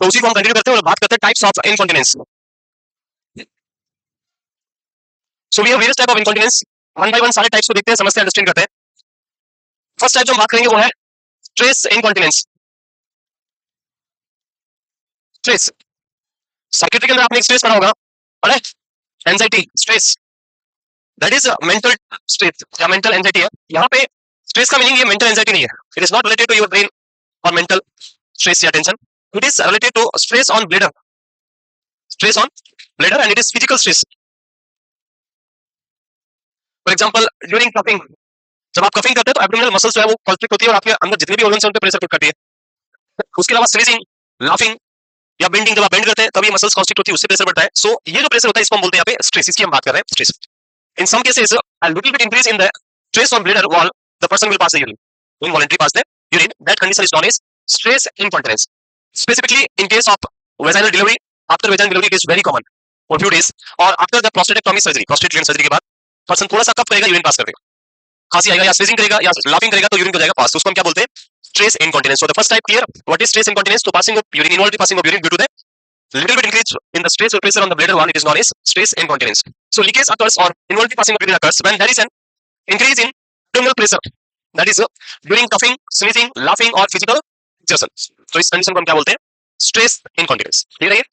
तो उसी को हम कंटिन्यू करते हैं और बात करते हैं types of incontinence. So we have various type of incontinence. One by one सारे टाइप्स को देखते हैं, समझते हैं, अंडरस्टैंड करते हैं. फर्स्ट टाइप जो हम बात करेंगे वो है स्ट्रेस इनकॉन्टिनेंस. स्ट्रेस साइकेट्रिक के अंदर आपने स्ट्रेस पढ़ा होगा, पढ़ा है? Anxiety, stress, that is mental stress या मेंटल एंजाइटी है. यहाँ पे स्ट्रेस का मीनिंग ये मेंटल एंजाइटी नहीं है. It is not related to your brain और मेंटल स्ट्रेस या tension. It is related to stress on bladder, stress on bladder, and it is physical stress. For example during coughing, जब आप coughing करते हैं तो abdominal muscles जो है वो कॉन्स्ट्रिक्ट होती है और आपके अंदर जितने भी ऑर्गन्स हैं उन पे प्रेशर पुट करती है. उसके अलावा स्नीजिंग, लाफिंग या बेंडिंग, जब आप बेंड करते हैं तभी मसल्स कॉन्स्ट्रिक्ट होती है, उससे प्रेशर बढ़ता है. सो ये जो प्रेशर होता है इसको हम बोलते हैं यहाँ पे स्ट्रेस. इसकी हम बात कर रहे हैं stress. In some cases a little bit increase in the stress on bladder wall, the person will pass the urine, involuntary pass the urine. That condition is known as stress incontinence. Specifically in case of vaginal delivery, after vaginal delivery it is very common for few days, or after the prostatectomy surgery, prostate gland surgery के बाद person थोड़ा सा कफ करेगा, urine pass कर देगा, खांसी आएगा या स्नीजिंग करेगा या लाफिंग करेगा तो यूरिन हो जाएगा पास. तो उसको हम क्या बोलते हैं? Stress incontinence. So the first type clear, what is stress incontinence? तो passing of urine, involuntary passing of urine due to the little bit increase in the stress or pressure on the bladder wall, it is known as stress incontinence. So leakage occurs or involuntary passing of urine occurs when there is an increase in abdominal pressure, that is during coughing, sneezing, laughing or physical exertion. तो इस condition को हम क्या बोलते हैं? Stress incontinence. Clear है?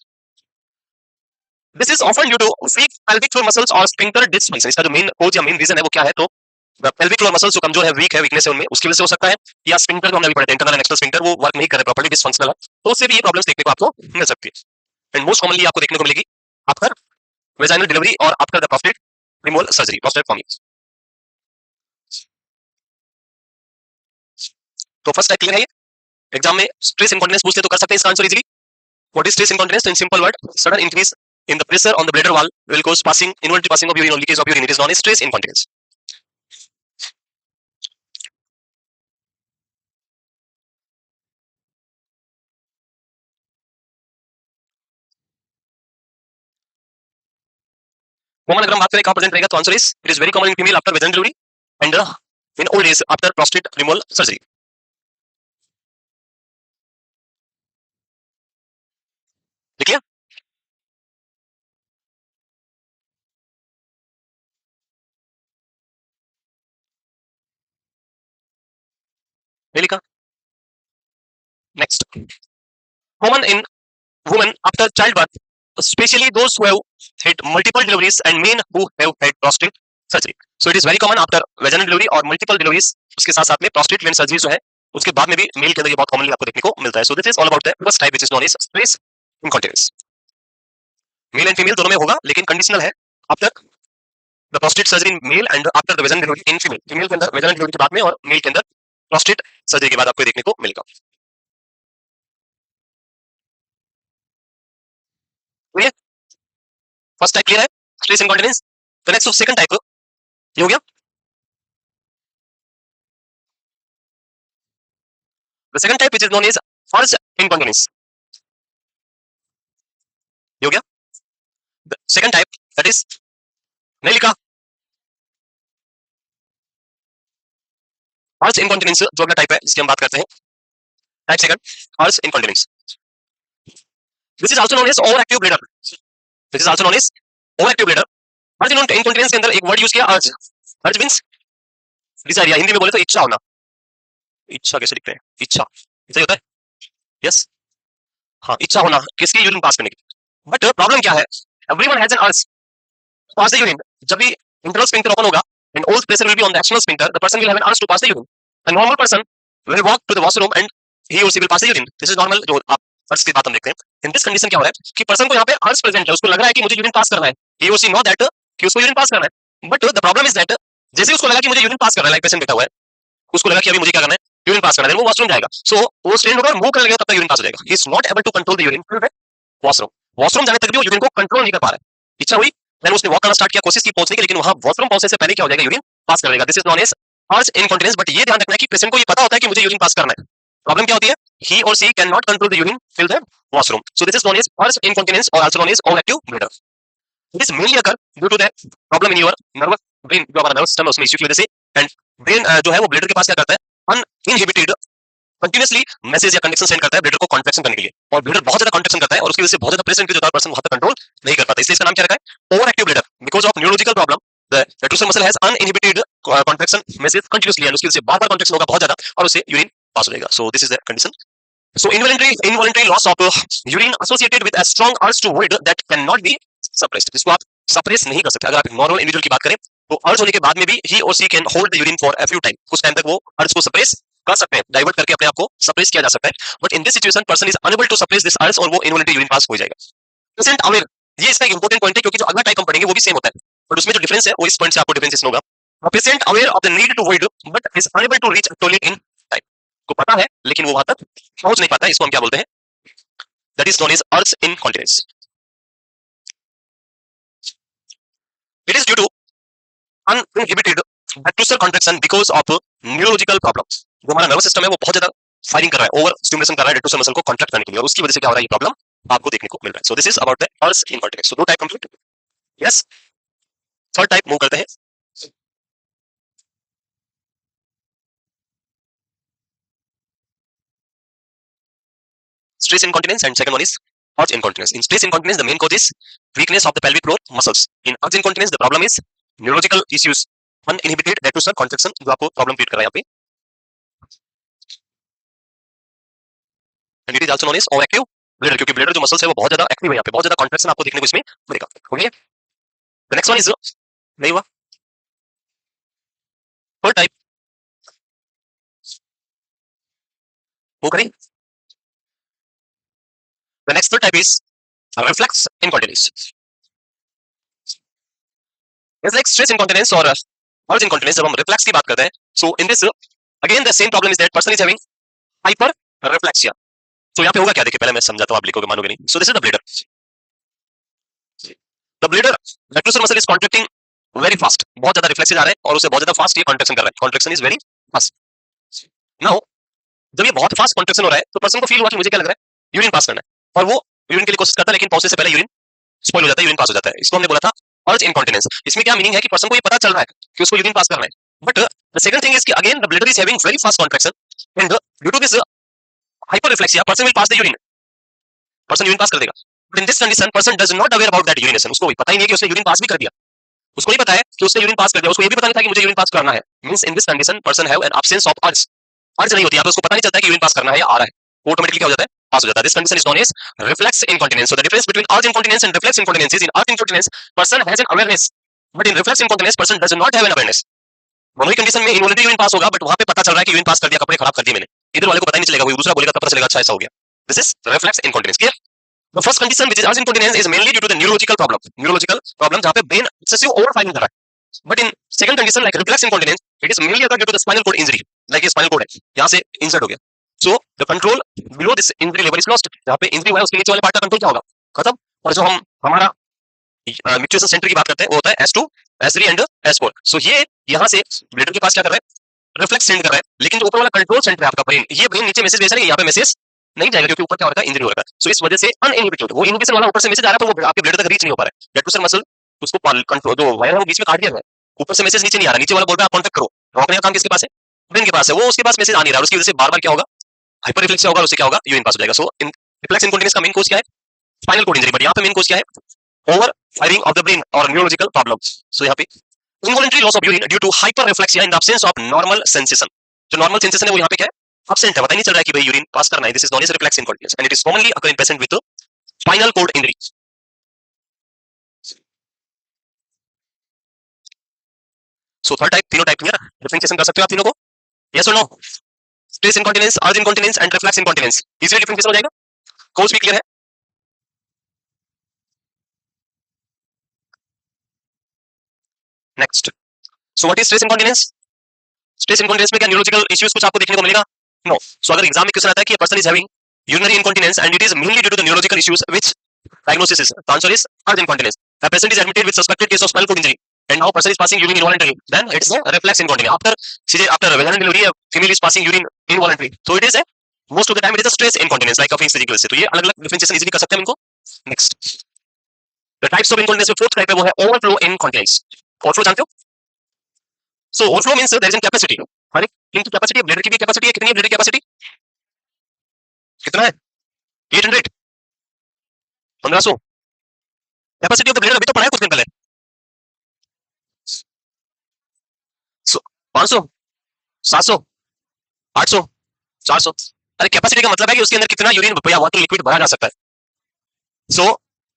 This is often due to weak pelvic floor muscles और sphincter dysfunction. इसका जो मेन कोज या मेन रीजन है वो क्या है? तो pelvic floor muscles जो कमजोर है, वीक है, वीकनेस है उनमें, उसकी वजह से हो सकता है, या स्फिंक्टर जो हमने अभी पढ़ा था, इंटरनल एंड एक्सटर्नल स्फिंक्टर, वो वर्क नहीं कर रहे प्रॉपर्ली, डिसफंक्शनल है, तो उससे भी ये प्रॉब्लम्स देखने को आपको मिल सकती है. एंड मोस्ट कॉमनली आपको देखने को मिलेगी आफ्टर वेजाइनल डिलीवरी और after the prostate removal surgery, prostatectomy. तो फर्स्ट टाइप क्लियर है. ये एग्जाम में स्ट्रेस इनकॉन्टिनेंस पूछते तो कर सकते हैं इसका answer easily. What is stress incontinence? In simple word, sudden increase in the pressure on the bladder wall will cause passing, involuntary passing of urine or leakage of urine. It is known as stress incontinence. Common अगर हम बात करें कहाँ present रहेगा तो answer is it is very common in female after vaginal delivery and in old age after prostate removal surgery. ठीक है? नहीं लिखा? Next, common in women after childbirth, especially those who have had multiple deliveries and men who have had prostate surgery. So it is very common after vaginal delivery और multiple deliveries, उसके साथ साथ में prostate gland surgery जो है उसके बाद में भी मेल के अंदर ये बहुत कॉमनली आपको देखने को मिलता है. So this is all about the first type which is known as stress incontinence. Male and female दोनों में होगा लेकिन कंडीशनल है. After the prostate surgery in male and after the vaginal delivery in female. Female के अंदर vaginal delivery के बाद में और मेल के अंदर प्रोस्टेट सर्जरी के बाद आपको देखने को मिलेगा. क्लियर? फर्स्ट टाइप क्लियर है, stress incontinence. The next second type ये हो गया. The second type which is known as first incontinence. ये हो गया. The second type that is, नहीं लिखा? फर्स्ट इनकॉन्टिनेंस जो अगला टाइप है जिसकी हम बात करते हैं, type second, first incontinence. This is also known as over active bladder. This is also known as over active bladder. First incontinence के अंदर एक वर्ड यूज किया, अर्ज. अर्ज मींस डिजायर, हिंदी में बोले तो इच्छा होना. इच्छा कैसे लिखते हैं? इच्छा ऐसे होता है. यस, हाँ, इच्छा होना किसकी? यूरिन पास करने की. बट प्रॉब्लम क्या है? एवरीवन हैज एन अर्ज पास द यूरिन. जब भी इंटरनल स्फिंक्टर ओपन होगा and all pressure will be on the external sphincter, the person will have an urge to pass the urine. A normal person will walk to the washroom and he or she will pass the urine. This is normal. जो आप अर्ज की बात हम देखते हैं. इन this condition क्या हो रहा है कि पर्सन को यहाँ पे अर्ज प्रेजेंट है, उसको लग रहा है कि मुझे यूरिन पास करना है. he or she know that कि उसको यूरिन पास करना है. But the problem is that जैसे उसको लगा कि मुझे यूरिन पास करना है, लाइक पेशेंट बैठा हुआ है, उसको लगा कि अभी मुझे क्या करना है, यूरिन पास करना है, वो वॉशरूम जाएगा. सो वो स्टैंड होगा और मूव करने लगेगा, तब तक यूरिन पास हो जाएगा. He is not able to control the urine to washroom. Washroom जाने तक भी वो यूरिन को कंट्रोल नहीं कर पा रहा है. इच्छा हुई, देन उसने वॉक करना स्टार्ट किया, कोशिश की पहुंचने की, लेकिन वहां वॉशरूम पहुंचने से पहले क्या हो जाएगा, यूरिन पास कर लेगा. This is known as urge incontinence. But ये ध्यान रखना है कि पेशेंट को ये पता होता है कि मुझे यूरिन पास करना है. प्रॉब्लम क्या होती है? he or she cannot control the urine till the washroom. So this is known as urge incontinence or also known as overactive bladder. This mainly occur due to the problem in your nervous brain. जो हमारा nervous system है उसमें issue की वजह से. And brain जो है वो ब्लैडर के पास क्या करता है, अनइनहिबिटेड कंटिन्यूसली मैसेज या कंडक्शन सेंड करता है ब्लडर को कॉन्ट्रैक्शन करने के लिए, और ब्लडर बहुत ज्यादा कॉन्ट्रैक्शन करता है और उसकी वजह से बहुत ज्यादा प्रेशर इंक्रीज होता है, पर्सन वहां तक कंट्रोल नहीं कर पाता, इसलिए इसका नाम क्या रखा है, over active bladder. Because of neurological problem the detrusor muscle has uninhibited contraction message continuously, and उसकी वजह से बार-बार कॉन्ट्रैक्शन होगा बहुत ज्यादा और उससे यूरिन पास हो जाएगा। सो this is the condition. So involuntary loss of urine associated with a strong urge to void that cannot be suppressed, जिसको आप सप्रेस नहीं कर सकते। अगर आप एक नॉर्मल इंडिविजुअल की बात करें तो अर्ज होने के बाद में भी ही और she can hold the urine for a few time, कुछ टाइम तक वो अर्ज को सप्रेस कर सकते हैं, डाइवर्ट करके अपने आप को सप्रेस किया जा सकता है। But in this situation person is unable to suppress this urge और वो इनवॉलंटरी यूरिन पास हो जाएगा। पेशेंट अवेयर, ये इसका एक इंपॉर्टेंट पॉइंट है, क्योंकि जो अगला टाइप हम पढ़ेंगे वो भी सेम होता है, बट उसमें जो डिफरेंस है वो इस पॉइंट से आपको डिफरेंस होगा। Patient aware of the need to void but is unable to reach toilet in time, को पता है लेकिन वो वहां तक पहुंच नहीं पाता, इसको हम क्या बोलते हैं, that is known as urge incontinence. It is due to uninhibited ventricular contraction because of neurological problems। जो हमारा नर्वस सिस्टम है वो बहुत ज्यादा फायरिंग कर रहा है, ओवर स्टिमुलेशन कर रहा है रेट्रोसल मसल को कॉन्ट्रैक्ट करने के लिए, और उसकी वजह से क्या हो रहा है, ये प्रॉब्लम आपको देखने को मिल रहा है। So this is about the urge incontinence. So दो type complete, yes. Third type move करते हैं। Stress incontinence and second one is urge incontinence. In stress incontinence the main cause is weakness of the pelvic floor muscles। in urge incontinence the problem is neurological issues, uninhibited retrosal contraction, जो आपको problem create कर रहा है यहाँ पे। And it is also known as over active bladder, क्योंकि bladder जो muscles है वो बहुत ज्यादा एक्टिव है, यहाँ पे बहुत ज्यादा कॉन्ट्रैक्शन आपको देखने को इसमें मिलेगा। Okay, the next one is नहीं हुआ, थर्ड टाइप वो करें। The next third type is reflex incontinence. It's like stress incontinence और अर्ज इनकॉन्टिनेंस। जब हम रिफ्लेक्स की बात करते हैं, so in this again the same problem is that person is having hyper reflexia. तो यहाँ पे होगा क्या, देखिए पहले मैं समझाता हूँ, आप लिखोगे मानोगे नहीं। So this is the bladder, the bladder detrusor muscle is contracting very fast, बहुत ज्यादा रिफ्लेक्सेस आ रहे हैं और उससे बहुत ज्यादा फास्ट ये कॉन्ट्रैक्शन कर रहा है, contraction is very fast. Now जब ये बहुत फास्ट कॉन्ट्रैक्शन हो रहा है तो पर्सन को फील हुआ कि मुझे क्या लग रहा है, यूरिन पास करना है, और वो यूरिन के लिए कोशिश करता है, लेकिन पहुंचने से पहले यूरिन स्पॉइल हो जाता है, यूरिन पास हो जाता है। इसको हमने बोला था अर्ज इनकॉन्टिनेंस। इसमें क्या मीनिंग है कि पर्सन को ये पता चल रहा है कि उसको यूरिन पास करना है, but the second thing is कि again the bladder is having very fast contraction and due to this hyper reflexia person will pass the urine, person urine pass कर देगा। But in this condition person does not aware about that urination, उसको पता ही नहीं है कि उसने urine pass भी कर दिया, उसको नहीं पता है कि उसने यूरिन पास कर दिया, उसको ये भी पता नहीं था कि मुझे यूरिन पास करना है। Means in this condition person have an absence of अर्ज, अर्ज नहीं होती, यहाँ पे उसको पता नहीं चलता है कि यूरिन पास करना है या आ रहा है, ऑटोमेटिकली क्या हो जाता है, पास हो जाता है। This condition is known as reflex incontinence. So the difference between urge incontinence and reflex incontinence is in urge incontinence person has an awareness, but in reflex incontinence person does not have an awareness. दोनों ही condition में involuntary urine pass होगा, but वहां पे पता चल रहा है कि यूरिन पास कर दिया, कपड़े खराब कर दिए मैंने, इधर वाले को पता ही नहीं चलेगा, वो दूसरा बोलेगा तब पता चलेगा अच्छा ऐसा हो गया। This is reflex incontinence, clear. The first condition, which is urge incontinence, is mainly due to the neurological problem. Neurological problem, जहाँ पे brain excessive overfiring कर रहा है. But in second condition, like reflex incontinence, it is mainly occurred due to the spinal cord injury. Like ये spinal cord है, यहाँ से insert हो गया. So the control below this injury level is lost. जहाँ पे injury हुआ है उसके नीचे वाले part का control क्या होगा, खत्म। और जो हम हमारा म्यूटेशन सेंटर की बात करते हैं वो होता है S2, S3 and S4. So ये यहाँ से ब्लडर के पास क्या कर रहा है, रिफ्लेक्स सेंड कर रहा है, लेकिन जो ऊपर वाला कंट्रोल सेंटर है आपका ब्रेन, ये ब्रेन नीचे मैसेज भेज रहा है, यहाँ पे मैसेज नहीं जाएगा क्योंकि ऊपर क्या हो रहा है, इंजरी हो रहा है। सो इस वजह से अनइनहिबिटेड वो इनहिबिशन वाला ऊपर से मैसेज आ रहा है, पर वो आपके ब्लड तक रीच नहीं हो पा रहा है। रेट्रोसल मसल उसको कंट्रोल, जो वायर है वो बीच में काट दिया है, ऊपर से मैसेज नीचे नहीं आ रहा, नीचे वाला बोल रहा है आप कांटेक्ट करो, रोकने का काम किसके पास है, ब्रेन के पास है, वो उसके पास मैसेज आ नहीं रहा, उसकी वजह से बार-बार क्या होगा, हाइपर रिफ्लेक्सिया होगा, उससे क्या होगा, यूरिन पास हो जाएगा। सो इन रिफ्लेक्स इनकॉन्टिनेंस का मेन कॉज क्या है, स्पाइनल कॉर्ड इंजरी, बट यहाँ पे मेन कॉज क्या है, over firing of the brain और न्यूरोलॉजिकल प्रॉब्लम्स। सो यहाँ पे involuntary loss of urine due to hyper reflexia in the absence of normal sensation. जो नॉर्मल सेंसेशन है वो यहाँ पे क्या है, absent है, पता ही नहीं चल रहा है कि भाई यूरिन पास करना है। This is known as reflex incontinence and it is commonly occur in patient with spinal cord injury. So third type, तीनों टाइप क्लियर, डिफरेंशिएशन कर सकते हो आप तीनों को, यस और no. Stress incontinence, urge incontinence and reflex incontinence, easily differentiation हो जाएगा, कोर्स भी क्लियर है। Next, so what is stress incontinence. Stress incontinence में क्या न्यूरोलॉजिकल इश्यूज कुछ आपको देखने को मिलेगा, नो। सो अगर एग्जाम में क्वेश्चन आता है कि person is having urinary incontinence and it is mainly due to the neurological issues, which diagnosis is, the answer is urge incontinence. The patient is admitted with suspected case of spinal cord injury and now person is passing urine involuntarily, then it's a reflex incontinence. After vaginal delivery a female is passing urine involuntarily, so it is a most of the time it is a stress incontinence like coughing physical से। तो ये अलग अलग differentiation easily कर सकते हैं हम इनको। Next, the types of incontinence में फोर्थ टाइप है वो है ओवरफ्लो इनकॉन्टिनेंस। ओवरफ्लो जानते हो, so overflow means there is an capacity, हर एक की कैपेसिटी, ब्लडर की भी कैपेसिटी है, कितनी है ब्लडर की कैपेसिटी, कितना है 800 1500 कैपेसिटी ऑफ द ब्लेडर अभी तो पढ़ा है कुछ दिन पहले 500 700 800 400 अरे कैपेसिटी का मतलब है कि उसके अंदर कितना यूरिन या वाटर लिक्विड भरा जा सकता है so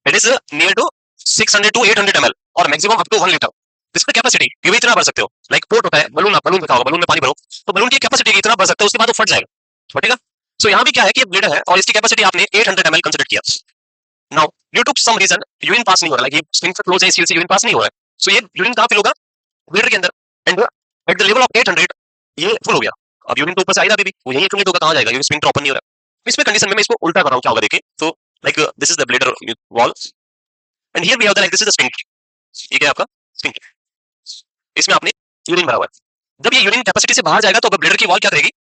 it is near to 600 to 800 ml और मैक्सिमम अप टू 1 लीटर इसका कैपेसिटी ये भी इतना भर सकते हो लाइक पोर्ट होता है बलून बलून रखा होगा बलून में पानी भरो तो बलून की कैपेसिटी इतना भर सकते हो उसके बाद वो फट जाएगा फटेगा सो यहाँ भी क्या है कि ब्लेडर है और इसकी कैपेसिटी आपने 800 ml कंसीडर किया now due to some reason urine pass नहीं हो रहा लाइक ये स्फिंक्टर क्लोज है इसलिए यूरिन पास नहीं हो रहा है सो ये यूरिन कहाँ फिल होगा ब्लेडर के अंदर and at the level of 800 ये फुल हो गया अब यूरिन तो ऊपर से आएगा अभी वो यही एक्यूमुलेट होगा कहाँ जाएगा यूरिन स्फिंक्टर ओपन नहीं हो रहा इसमें कंडीशन में मैं इसको उल्टा कर रहा हूँ क्या होगा देखिए तो like this is the bladder wall and here we have the like this is the sphincter ये क्या है आपका स्फिंक्टर इसमें आपने यूरिन भरा हुआ है जब ये यूरिन कैपेसिटी से बाहर जाएगा तो ब्लेडर की वॉल क्या करेगी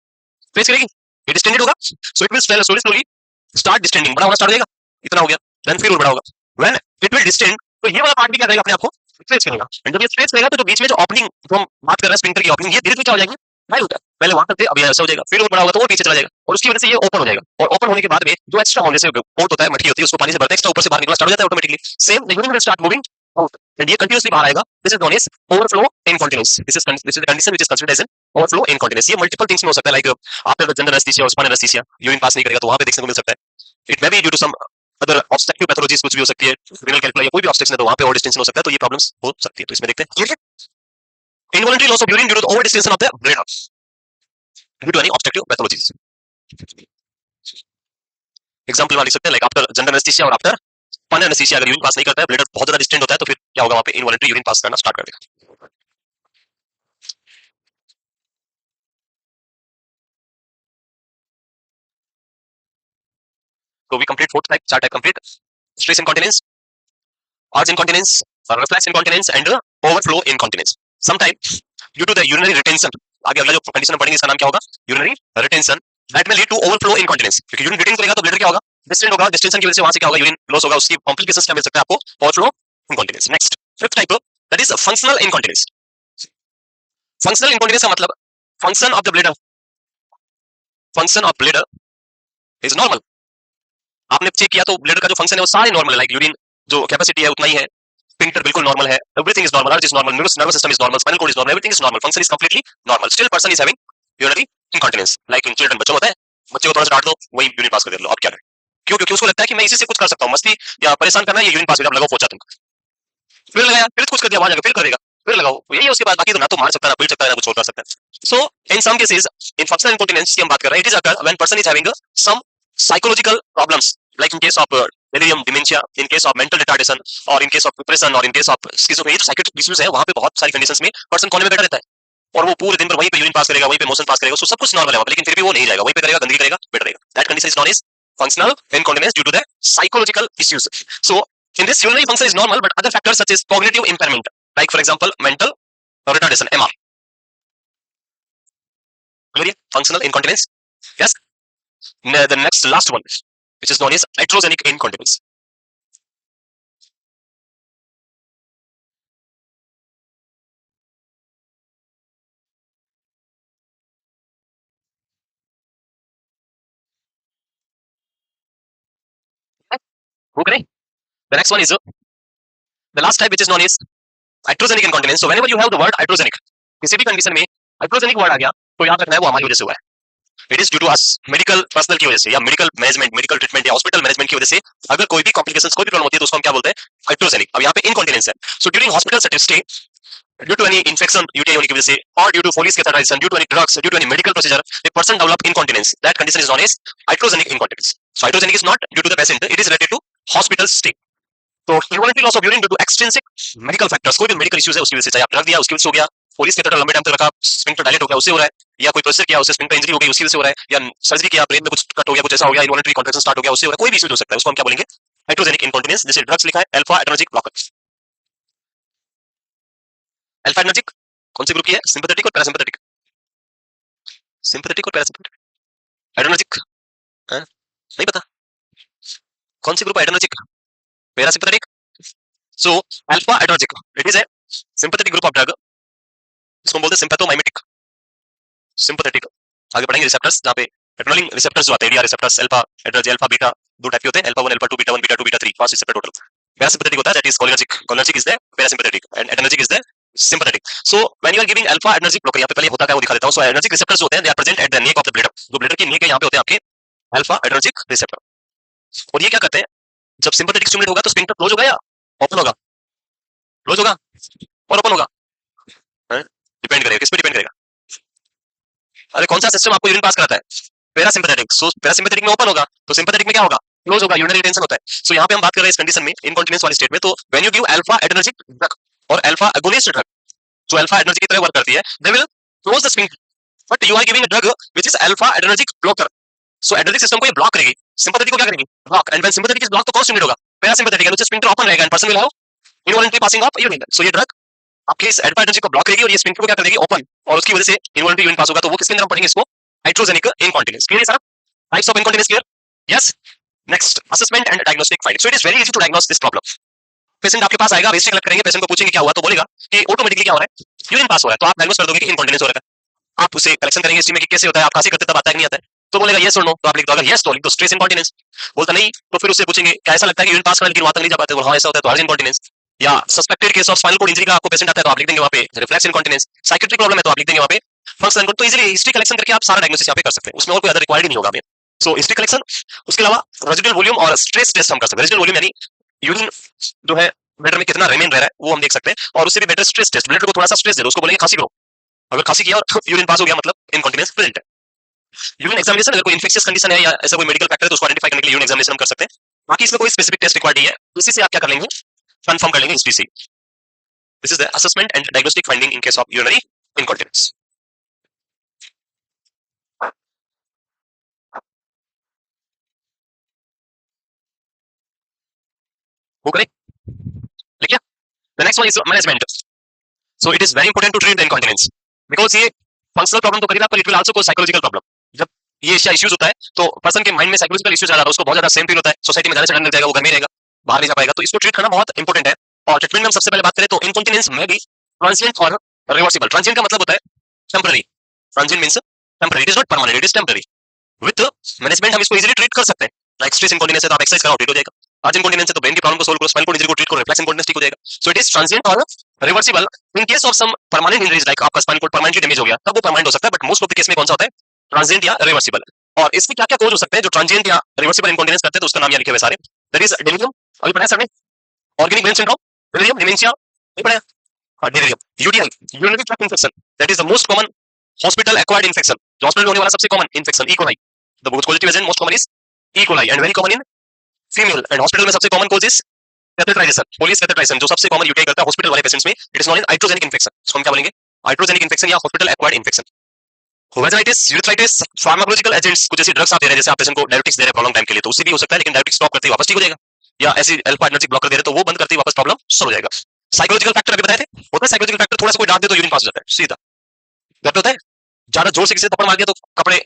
प्रेस करेगी ये डिस्टेंडेड होगा so it will slowly start distending बड़ा होना स्टार्ट हो जाएगा इतना हो गया देन फिर और बड़ा होगा व्हेन इट विल डिस्टेंड तो ये वाला पार्ट भी क्या करेगा अपने आप को स्ट्रेच करेगा एंड जब ये स्ट्रेच करेगा तो जो बीच में जो ओपनिंग जो हम बात कर रहे हैं स्फिंक्टर की ओपनिंग ये धीरे धीरे क्या हो जाएगी नहीं होता है पहले वहां तक थे अभी ऐसा हो जाएगा फिर और बड़ा होगा तो वो पीछे चला जाएगा और उसकी वजह से ये ओपन हो जाएगा और ओपन होने के बाद में जो एक्स्ट्रा होने से पोर्ट होता है मट्टी होती है उसको पानी से भरते हैं एक्स्ट्रा ऊपर से बाहर निकलना स्टार्ट हो जाता है automatically same the urine will start moving out and ये कंटीन्यूअसली बाहर आएगा this is known as overflow incontinence this is the condition which is considered as an overflow incontinence ये मल्टीपल थिंग्स में हो सकता है like after the general anaesthesia और spinal anaesthesia urine pass नहीं करेगा तो वहां पे देखने को मिल सकता है it may be due to some other obstructive pathologies कुछ भी हो सकती है रीनल कैल्कुला या कोई भी ऑब्स्ट्रक्शन है तो वहां पे ओवर डिस्टेंशन हो सकता है तो ये प्रॉब्लम्स हो सकती है तो इसमें देखते हैं क्लियर है involuntary loss of urine due to over distension of the bladder due to any obstructive pathologies example लिख सकते हैं लाइक आफ्टर जनरल एनेस्थीसिया और आफ्टर स्पाइनल एनेस्थीसिया अगर यूरिन पास नहीं करता है ब्लेडर बहुत ज्यादा डिस्टेंट होता है तो फिर क्या होगा वहां पे इनवॉलंटरी यूरिन पास करना स्टार्ट कर देगा So we complete fourth type, chart type complete. Stress incontinence, urge incontinence, reflex incontinence, and overflow incontinence. Sometimes due to the urinary retention, आगे अगला जो कंडीशन पढ़ेंगे इसका नाम क्या होगा यूरिनरी रिटेंशन दैट में लीड टू ओवरफ्लो इनकॉन्टिनेंस क्योंकि यूरिन रिटेन करेगा तो ब्लेडर क्या होगा डिस्टेंट होगा डिस्टेंशन की वजह से वहां से क्या होगा यूरिन लॉस होगा उसकी कॉम्प्लिकेशंस क्या मिल सकता है आपको overflow incontinence next fifth type that is functional incontinence functional incontinence का मतलब function of the bladder is normal आपने चेक किया तो ब्लेडर का जो फंक्शन है वो सारे नॉर्मल है लाइक यूरिन जो कैपेसिटी है उतना ही है स्फिंक्टर बिल्कुल नॉर्मल है everything is normal urge is normal nervous system is normal spinal cord is normal everything is normal function is completely normal still person is having urinary incontinence like in children बच्चों होता है बच्चे को थोड़ा सा डांट दो वही यूरिन पास कर दे लो अब क्या करें क्यों क्योंकि उसको लगता है कि मैं इसी से कुछ कर सकता हूँ मस्ती या परेशान करना ये यूरिन पास कर लगाओ पहुंचा तुम फिर लगाया फिर कुछ कर दिया वहां जाकर फिर करेगा फिर लगाओ यही उसके बाद बाकी तो ना तो मार सकता है ना पीट सकता है ना कुछ और कर सकता है so in some cases in functional incontinence की हम बात कर रहे हैं it is occur when person is having some psychological problems like in case of delirium dementia in case of mental retardation or in case of depression or in case of schizophrenia तो psychiatric issues है वहां पे बहुत सारी conditions में person कोने में बैठा रहता है और वो पूरे दिन भर वहीं पे यूरिन पास करेगा वहीं पे मोशन पास करेगा सो सब कुछ नॉर्मल है वहां पे लेकिन फिर भी वो नहीं जाएगा वहीं पे करेगा गंदगी करेगा बैठ रहेगा that condition is known as functional incontinence due to the psychological issues so in this urinary function is normal but other factors such as cognitive impairment like for example mental retardation MR clear functional incontinence yes the next last one which is known as iatrogenic incontinence okay the next one is the last type which is known as iatrogenic incontinence so whenever you have the word iatrogenic किसी भी condition में iatrogenic word आ गया तो याद रखना है वो हमारी वजह से हुआ है it is due to us medical personal की वजह से या मेडिकल मैनेजमेंट मेडिकल ट्रीटमेंट या हॉस्पिटल मैनेजमेंट की वजह से अगर कोई भी कॉम्प्लिकेशंस कोई भी प्रॉब्लम होती है तो उसको हम क्या बोलते हैं हाइड्रोजेनिक अब यहाँ पे इनकॉन्टिनेंस है so during hospital stay due to any infection UTI होने की वजह से और due to Foley's catheterization due to any drugs due to any medical procedure the person develop incontinence that condition is known as iatrogenic incontinence so iatrogenic is not due to the patient it is related to hospital stay तो involuntary loss of urine due to extrinsic medical factors कोई भी medical issues है उसकी वजह से चाहे आप drug दिया उसकी वजह से हो गया पुलिस कैथेटर लंबे टाइम तक रखा स्फिंक्टर डायलेट हो गया उससे हो रहा है या कोई प्रोसेस किया उससे स्फिंक्टर इंजरी हो गई उसकी वजह से हो रहा है या सर्जरी किया ब्रेन में कुछ कट हो गया कुछ ऐसा हो गया इन्वॉलंटरी कॉन्ट्रैक्शन स्टार्ट हो गया उससे हो रहा है कोई भी इशू हो सकता है उसको हम क्या बोलेंगे हाइड्रोजेनिक इनकॉन्टिनेंस जैसे ड्रग्स लिखा है alpha adrenergic blocker alpha adrenergic कौन से ग्रुप की है सिंपैथेटिक और पैरासिम्पैथेटिक सिंपैथेटिक और पैरासिम्पैथेटिक एड्रेनर्जिक नहीं पता कौन सी ग्रुप है adrenergic parasympathetic so alpha adrenergic it is a sympathetic group of drug इसको बोलते हैं सिंपैथोमाइमेटिक सिंपैथेटिक आगे पढ़ेंगे रिसेप्टर्स जहां पे एड्रेनलिन रिसेप्टर्स जो आते हैं, ADR receptors, alpha adrenergic, alpha beta, दो टाइप के होते हैं, alpha 1 alpha 2 beta 1 beta 2 beta 3 पांच रिसेप्टर टोटल। पैरासिम्पैथेटिक होता है, that is cholinergic, cholinergic is the parasympathetic and adrenergic is the sympathetic. So when you are giving alpha adrenergic blocker, यहाँ पे पहले होता क्या है वो दिखा देता हूँ. So adrenergic receptors होते हैं, they are present at the neck of the bladder. जो ब्लैडर की नेक है यहाँ पे होते हैं आपके अल्फा adrenergic receptor. और ये क्या करते हैं, जब सिंपैथेटिक स्टिमुलेट होगा तो स्फिंक्टर क्लोज होगा या ओपन होगा, क्लोज होगा और ओपन होगा, डिपेंड करेगा, किस पे डिपेंड करेगा, अरे कौन सा सिस्टम आपको यूरिन पास कराता है, पैरासिम्पैथेटिक. सो पैरासिम्पैथेटिक में ओपन होगा तो सिंपैथेटिक में क्या होगा, क्लोज होगा, यूरिनरी रिटेंशन होता है. सो यहाँ पे हम बात कर रहे हैं इस कंडीशन में इनकॉन्टिनेंस वाली स्टेट में. तो when you give alpha adrenergic drug और अल्फा अगोनिस्ट ड्रग, जो अल्फा एड्रेनर्जिक की तरह वर्क करती है, they will close the sphincter. But you are giving a drug which is alpha adrenergic blocker. So adrenergic system को ये block करेगी, sympathetic को क्या करेगी, block. And when sympathetic is block तो कौन स्टिमुलेट होगा, पैरासिम्पैथेटिक, एंड स्फिंक्टर ओपन रहेगा and person will have involuntary passing of urine. So ये ड्रग आपके इस अल्फा एड्रेनर्जिक को ब्लॉक करेगी और ये स्फिंक्टर को क्या कर देगी, ओपन, और उसकी वजह से इनवॉलंटरी यूरिन पास होगा. तो वो किसके अंदर हम पढ़ेंगे इसको, हाइड्रोजेनिक इनकॉन्टिनेंस. क्लियर है sir, types of incontinence clear. Yes. Next, assessment and diagnostic finding. So it is very easy to diagnose this problem. Patient आपके पास आएगा, वेस्ट कलेक्ट करेंगे, पेशेंट को पूछेंगे क्या हुआ, तो बोलेगा कि ऑटोमेटिकली क्या हो रहा है, यूरिन पास हो रहा है. तो आप डायग्नोस कर दोगे कि इनकॉन्टिनेंस हो रहा है. आप उसे कलेक्शन करेंगे हिस्ट्री में कि कैसे होता है, आप खांसी करते तब आता है कि नहीं आता है, तो बोलेगा यस और नो. तो आप लिख दो, अगर यस तो लिख दो स्ट्रेस इनकॉन्टिनेंस, बोलता नहीं तो फिर उससे पूछेंगे क्या ऐसा लगता है कि यूरिन पास करना लेकिन वहां तक नहीं जा पाते, हाँ ऐसा होता है तो हार्ज इनकॉन्टिनेंस. या suspected case of spinal cord injury का आपको पेशेंट आता है तो आप लिख देंगे वहां पे रिफ्लेक्स इनकॉन्टिनेंस. साइकेट्रिक प्रॉब्लम है तो आप लिख देंगे वहां पे फंक्शनल. तो इजीली हिस्ट्री कलेक्शन करके आप सारा डायग्नोसिस यहाँ पे कर सकते हैं, उसमें और कोई अदर रिक्वायर्ड नहीं होगा हमें. सो हिस्ट्री कलेक्शन, उसके अलावा रेजिडुअल वॉल्यूम और स्ट्रेस टेस्ट हम कर सकते हैं. रेजिडुअल वॉल्यूम यानी यूरिन जो है ब्लडर में कितना रिमेन रह रहा है वो हम देख सकते हैं, और उससे भी बेटर स्ट्रेस टेस्ट, ब्लडर को थोड़ा सा स्ट्रेस दे दो, उसको बोलेंगे खांसी करो, अगर खांसी किया और यूरिन पास हो गया मतलब इनकॉन्टिनेंस प्रेजेंट है. यूरिन एग्जामिनेशन, अगर कोई इन्फेक्शियस कंडीशन है या ऐसा कोई मेडिकल फैक्टर है तो उसको आइडेंटिफाई करने के लिए यूरिन एग्जामिनेशन हम कर सकते हैं. बाकी इसमें कोई स्पेसिफिक टेस्ट रिक्वायर्ड नहीं है, इसी से आप क्या कर लेंगे, कंफर्म कर लेंगे हिस्ट्री से. This is the assessment and diagnostic finding in case of urinary incontinence. वो करें, लिखिए. The next one is management. So it is very important to treat the incontinence, because ये फंक्शनल प्रॉब्लम तो करेगा पर it will also cause psychological problem. जब ये issues होता है तो पर्सन के माइंड में साइकोलॉजिकल इश्यूज आ जाता है, उसको बहुत ज्यादा सेम फील होता है, सोसाइटी में जाने से डर लग जाएगा, वो घर में रहेगा, बाहर नहीं जा पाएगा. तो इसको ट्रीट करना बहुत इंपॉर्टेंट है. और ट्रीटमेंट में हम सबसे पहले बात करें तो इनकॉन्टिनेंस में भी ट्रांजिएंट और रिवर्सिबल. ट्रांजिएंट का मतलब होता है temporary, transient means temporary, it is not permanent, it is temporary. With management हम इसको इजीली ट्रीट कर सकते हैं. लाइक स्ट्रेस इनकॉन्टिनेंस है तो आप एक्सरसाइज कराओ, ठीक हो जाएगा. आज इनकॉन्टिनेंस है तो ब्रेन की प्रॉब्लम को सोल्व करो, स्पाइनल कॉर्ड इंजरी को ट्रीट करो, रिफ्लेक्स इनकॉन्टिनेंस ठीक हो जाएगा. सो इट इज ट्रांजिएंट और reversible. In case of some permanent injuries like आपका स्पाइनल कॉर्ड परमानेंटली डैमेज हो गया तब वो परमानेंट हो सकता है, but most of the case में कौन सा होता है, ट्रांजिएंट या रिवर्सिबल. और इसमें क्या क्या कोज हो सकते हैं जो ट्रांजिएंट या रिवर्सिबल इनकॉन्टिनेंस करते हैं, तो उसका नाम यहाँ लिखे हुए सारे. देयर इज डेलिरियम, अभी पढ़ा है सर ने, organic brain syndrome, delirium, dementia, नहीं पढ़ा, हाँ delirium, UTI, urinary tract infection, that is the most common hospital acquired infection, जो हॉस्पिटल में होने वाला सबसे common infection, E coli. The positive agent most common is E coli and very common in female. And hospital में सबसे common cause is catheterization, Foley's catheterization, जो सबसे common UTI करता है हॉस्पिटल वाले पेशेंट्स में. It is known as iatrogenic infection. इसको हम क्या बोलेंगे, हाइड्रोजेनिक इन्फेक्शन या hospital acquired infection. Vaginitis, urethritis, pharmacological agents, कुछ ऐसी ड्रग्स आप दे रहे हैं, जैसे आप पेशेंट को डायबिटिक्स दे रहे हैं प्रॉब्लम टाइम के लिए, तो उससे भी हो सकता है, लेकिन डायबिटिक्स स्टॉप करते ही वापस ठीक हो जाएगा. या ऐसी अल्फा एनर्जी ब्लॉकर दे रहे हैं तो वो बंद करते ही वापस प्रॉब्लम सॉल्व हो जाएगा. साइकोलॉजिकल फैक्टर अभी बताए थे, होता है साइकोलॉजिकल फैक्टर, थोड़ा सा कोई डांट दे तो यूरिन पास हो जाता है सीधा. घर पे होता है, ज्यादा जोर से किसी ने थप्पड़ मार दिया तो कपड़े,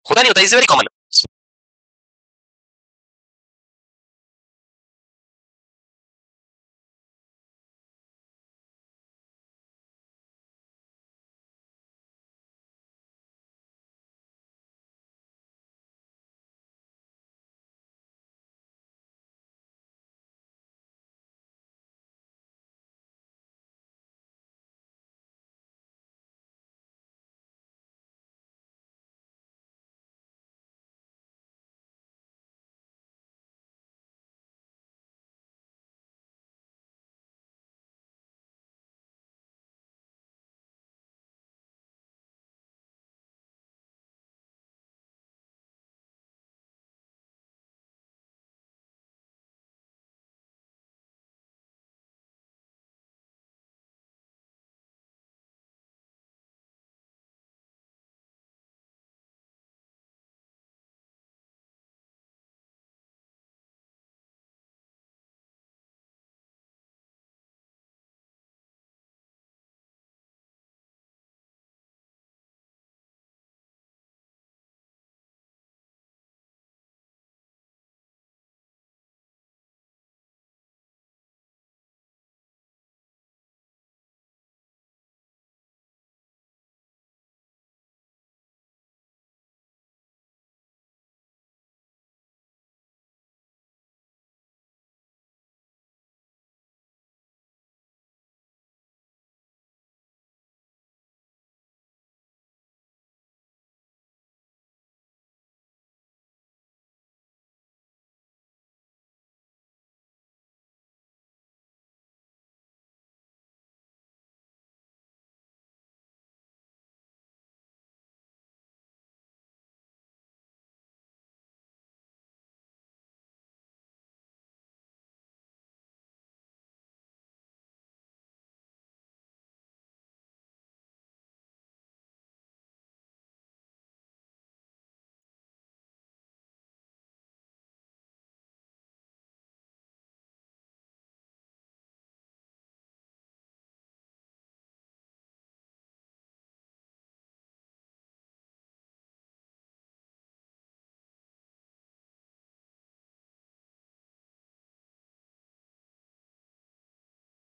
होता नहीं होता, is very common.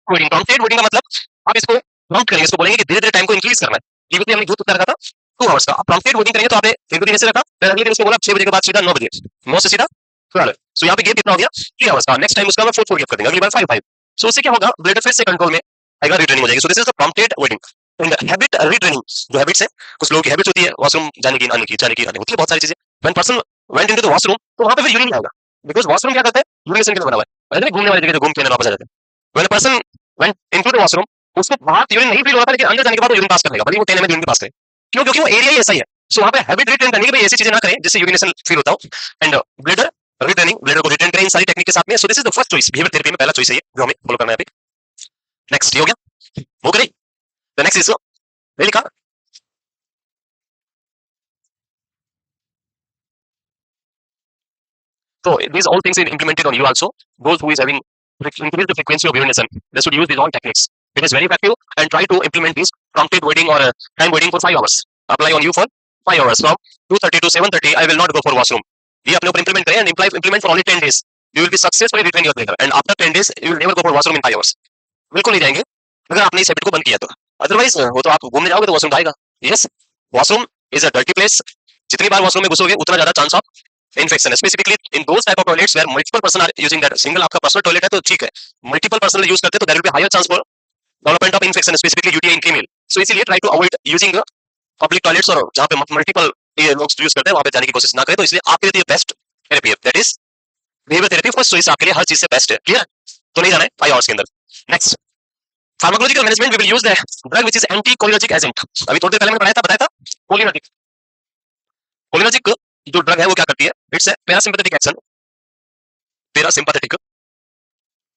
Voting, prompted voting का मतलब आप इसको प्रॉम्प्ट करेंगे, इसको बोलेंगे कि धीरे धीरे टाइम को इंक्रीज करना है। प्रीवियसली हमने दूध कितना रखा था 2 आवर्स का, अब प्रॉम्प्टेड वोटिंग करेंगे तो आपने इनको दिन से रखा, फिर अगले दिन उसको बोला 6 बजे के बाद सीधा 9 बजे, 9 से सीधा 12। सो यहाँ पे गेप कितना हो गया 3 आवर्स का। नेक्स्ट टाइम उसका मैं 4 गेप कर देंगे, अगली बार 5 5। सो उससे क्या होगा, ब्लड फिर से कंट्रोल में आएगा, रिट्रेनिंग हो जाएगी। सो this is the prompted voting and habit retraining. जो हैबिट्स है, कुछ लोगों की हैबिट्स होती है वॉशरूम जाने की, आने की, जाने की, आने होती है बहुत सारी चीजें। When person went into the washroom तो वहां पे फिर यूरिन आएगा, बिकॉज वॉशरूम क्या करता है, यूरिनेशन के लिए बना हुआ है, वैसे घूमने वाली जगह, घूम के वापस आ जाते हैं। When a person went into the washroom, उसको बाहर यूरिन नहीं फील हो रहा था, लेकिन अंदर जाने के बाद वो यूरिन पास कर लेगा, भले वो 10 ml यूरिन पास करे। क्यों? क्योंकि वो एरिया ही ऐसा ही है। सो वहां पे हैबिट रिटेन करने की भाई ऐसी चीजें ना करें जिससे यूरिनेशन फील होता हो, एंड ब्लडर रिटेनिंग, ब्लडर को रिटेन करें इन सारी टेक्निक के साथ में। सो this is the first choice, behaviour therapy में पहला चॉइस है ये जो हमें फॉलो करना है यहाँ पे। नेक्स्ट ये हो गया, वो करें। द नेक्स्ट इज लिखा, so these all things is implemented on you also. Those who is having increase the frequency of urination, they should use these all techniques. It is very effective, and try to implement this prompted waiting or time waiting for 5 hours. Apply on you for 5 hours from 2:30 to 7:30. I will not go for washroom. ये अपने ऊपर implement करें, and implement for only 10 days. You will be successfully retrain your bladder, and after 10 days you will never go for washroom in 5 hours. बिल्कुल नहीं जाएंगे अगर आपने इस हैबिट को बंद किया तो। अदरवाइज वो तो आप घूमने जाओगे तो वॉशरूम आएगा। Yes, washroom is a dirty place. जितनी बार वॉशरूम में घुसोगे उतना ज्यादा chance of infection, specifically in those type of toilets where multiple person are using that. Single आपका पर्सनल टॉयलेट है तो ठीक है, मल्टीपल पर्सन यूज करते हैं तो there will be higher chance for development of infection, specifically UTI in female. So इसीलिए try to avoid using public toilets, और जहां पे मल्टीपल लोग यूज करते हैं वहां पे जाने की कोशिश ना करें। तो इसलिए आपके लिए बेस्ट थेरेपी है, that is behaviour therapy. First choice आपके लिए हर चीज से बेस्ट है, क्लियर? तो नहीं जाना है 5 आवर्स के अंदर। Next, pharmacological management, we will use the drug which is anti cholinergic agent. अभी थोड़ी देर पहले मैंने बताया था कोलिनर्जिक। कोलिनर्जिक जो ड्रग है वो क्या करती है, it's A parasympathetic action, parasympathetic,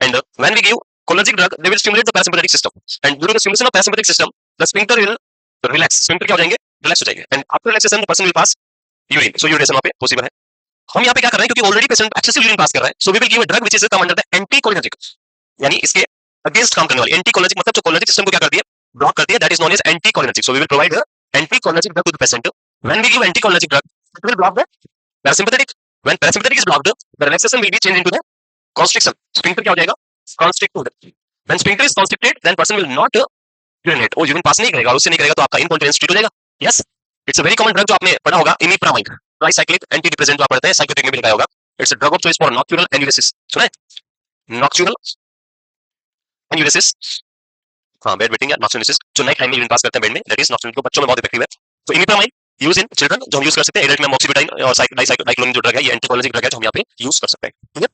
and when we give cholinergic drug they will stimulate the parasympathetic system, and during the stimulation of parasympathetic system the sphincter will relax, sphincter क्या हो जाएंगे, relax हो जाएंगे, and after relaxation the person will pass urine, so urination वहां पे possible है। हम यहाँ पे क्या कर रहे हैं, क्योंकि already patient excessive urine pass कर रहा है, so we will give a drug which is come under the anticholinergic, यानी इसके अगेंस्ट काम करने वाली। एंटीकोलिनर्जिक मतलब जो कोलिनर्जिक सिस्टम को क्या करती है, ब्लॉक करती है, that is known as anticholinergic. So we will provide anticholinergic drug to the patient. When we give anticholinergic drug it will block the parasympathetic, when parasympathetic is blocked the relaxation will be change into the constriction, sphincter क्या हो जाएगा, constricted, when sphincter is constricted then person will not urinate, वो urine pass नहीं करेगा, और उससे नहीं करेगा तो आपका इनकॉन्टिनेंस ट्रीट हो जाएगा। Yes, it's a very common drug जो आपने पढ़ा होगा, इमिप्रामाइन, ट्राइसाइक्लिक एंटी डिप्रेसेंट जो आप पढ़ते हैं, साइकोट्रिक में भी लिखा होगा। It's a drug of choice for nocturnal enuresis, सुना है? नॉक्टर्नल एन्यूरेसिस, हाँ बेड वेटिंग या नॉक्टर्नल, जो नाइट टाइम में यूरिन पास करते हैं बेड में, दैट इज नॉक्टर्नल, बच्चों में बहुत इफेक्टिव है। तो इमिप्रामाइन यूज इन चिल्ड्रन, जो हम यूज कर सकते हैं। एडल्ट में अमोक्सिसिलिन और डाइसाइक्लोमिन जो ड्रग है, ये एंटीकोलिनर्जिक ड्रग है जो हम यहाँ पे यूज कर सकते हैं, ठीक है?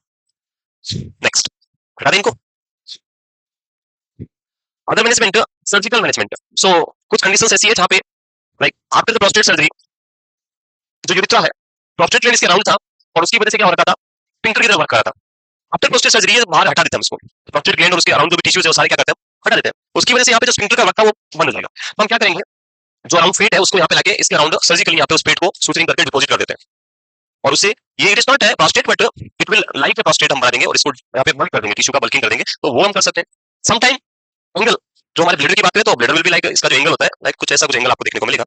नेक्स्ट हटा दें इनको। Other management, surgical management. So कुछ कंडीशंस ऐसी है जहाँ पे like after the prostate surgery जो यूरिथ्रा है, प्रोस्टेट ग्लैंड इसके अराउंड था, और उसकी वजह से क्या हो रहा था, स्फिंक्टर की तरह वर्क कर रहा था। आफ्टर प्रोस्टेट सर्जरी ये बाहर हटा देते हैं उसको, प्रोस्टेट ग्लैंड और उसके अराउंड जो भी टिश्यूज है वो सारे क्या करते हैं, हटा देते हैं। उसकी वजह से यहाँ पे जो स्फिंक्टर का वर्क था वो बंद हो जाएगा। तो हम क्या करेंगे, जो अराउंड फेट है उसको यहाँ पे लाके इसके अराउंड सर्जिकली यहाँ पे उस पेट को सूचरिंग करके डिपोजिट कर देते हैं, और उससे ये इट इज नॉट है prostate but it will like a prostate हम बना देंगे, और इसको यहाँ पे बल्क कर देंगे, टिश्यू का बल्किंग कर देंगे, तो वो हम कर सकते हैं। समटाइम एंगल, जो हमारे ब्लेडर की बात करें तो ब्लेडर विल बी लाइक, इसका जो एंगल होता है लाइक कुछ ऐसा, कुछ एंगल आपको देखने को मिलेगा,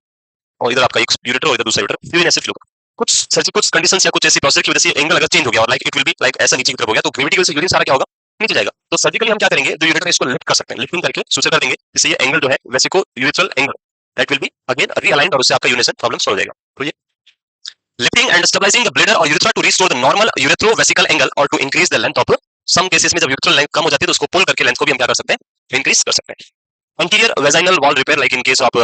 और इधर आपका एक यूरेटर और इधर दूसरा यूरेटर, यूरिन ऐसे फ्लो का कुछ सर्जी, कुछ कंडीशंस या कुछ ऐसी प्रोसेस की वजह से एंगल अगर चेंज हो गया और like it will be like ऐसा नीचे की तरफ हो गया, तो ग्रेविटी की वजह से यूरिन सारा क्या होगा, नीचे जाएगा। तो सर्जिकली हम क्या करेंगे, जो यूरेटर इसको लिफ्ट कर सकते हैं, लिफ्टिंग करके सुचर कर देंगे, जिससे ये एंगल जो है vesicourethral angle that will be again realigned, और उससे आपका यूरिनेशन प्रॉब्लम सॉल्व हो जाएगा। तो ये lifting and stabilizing the bladder or urethra to restore the normal uretrovesical angle or to increase the length of some cases में जब urethral length कम हो जाती है तो उसको पुल करके लेंथ को भी हम क्या कर सकते हैं, इंक्रीज कर सकते हैं। anterior vaginal wall repair like in case of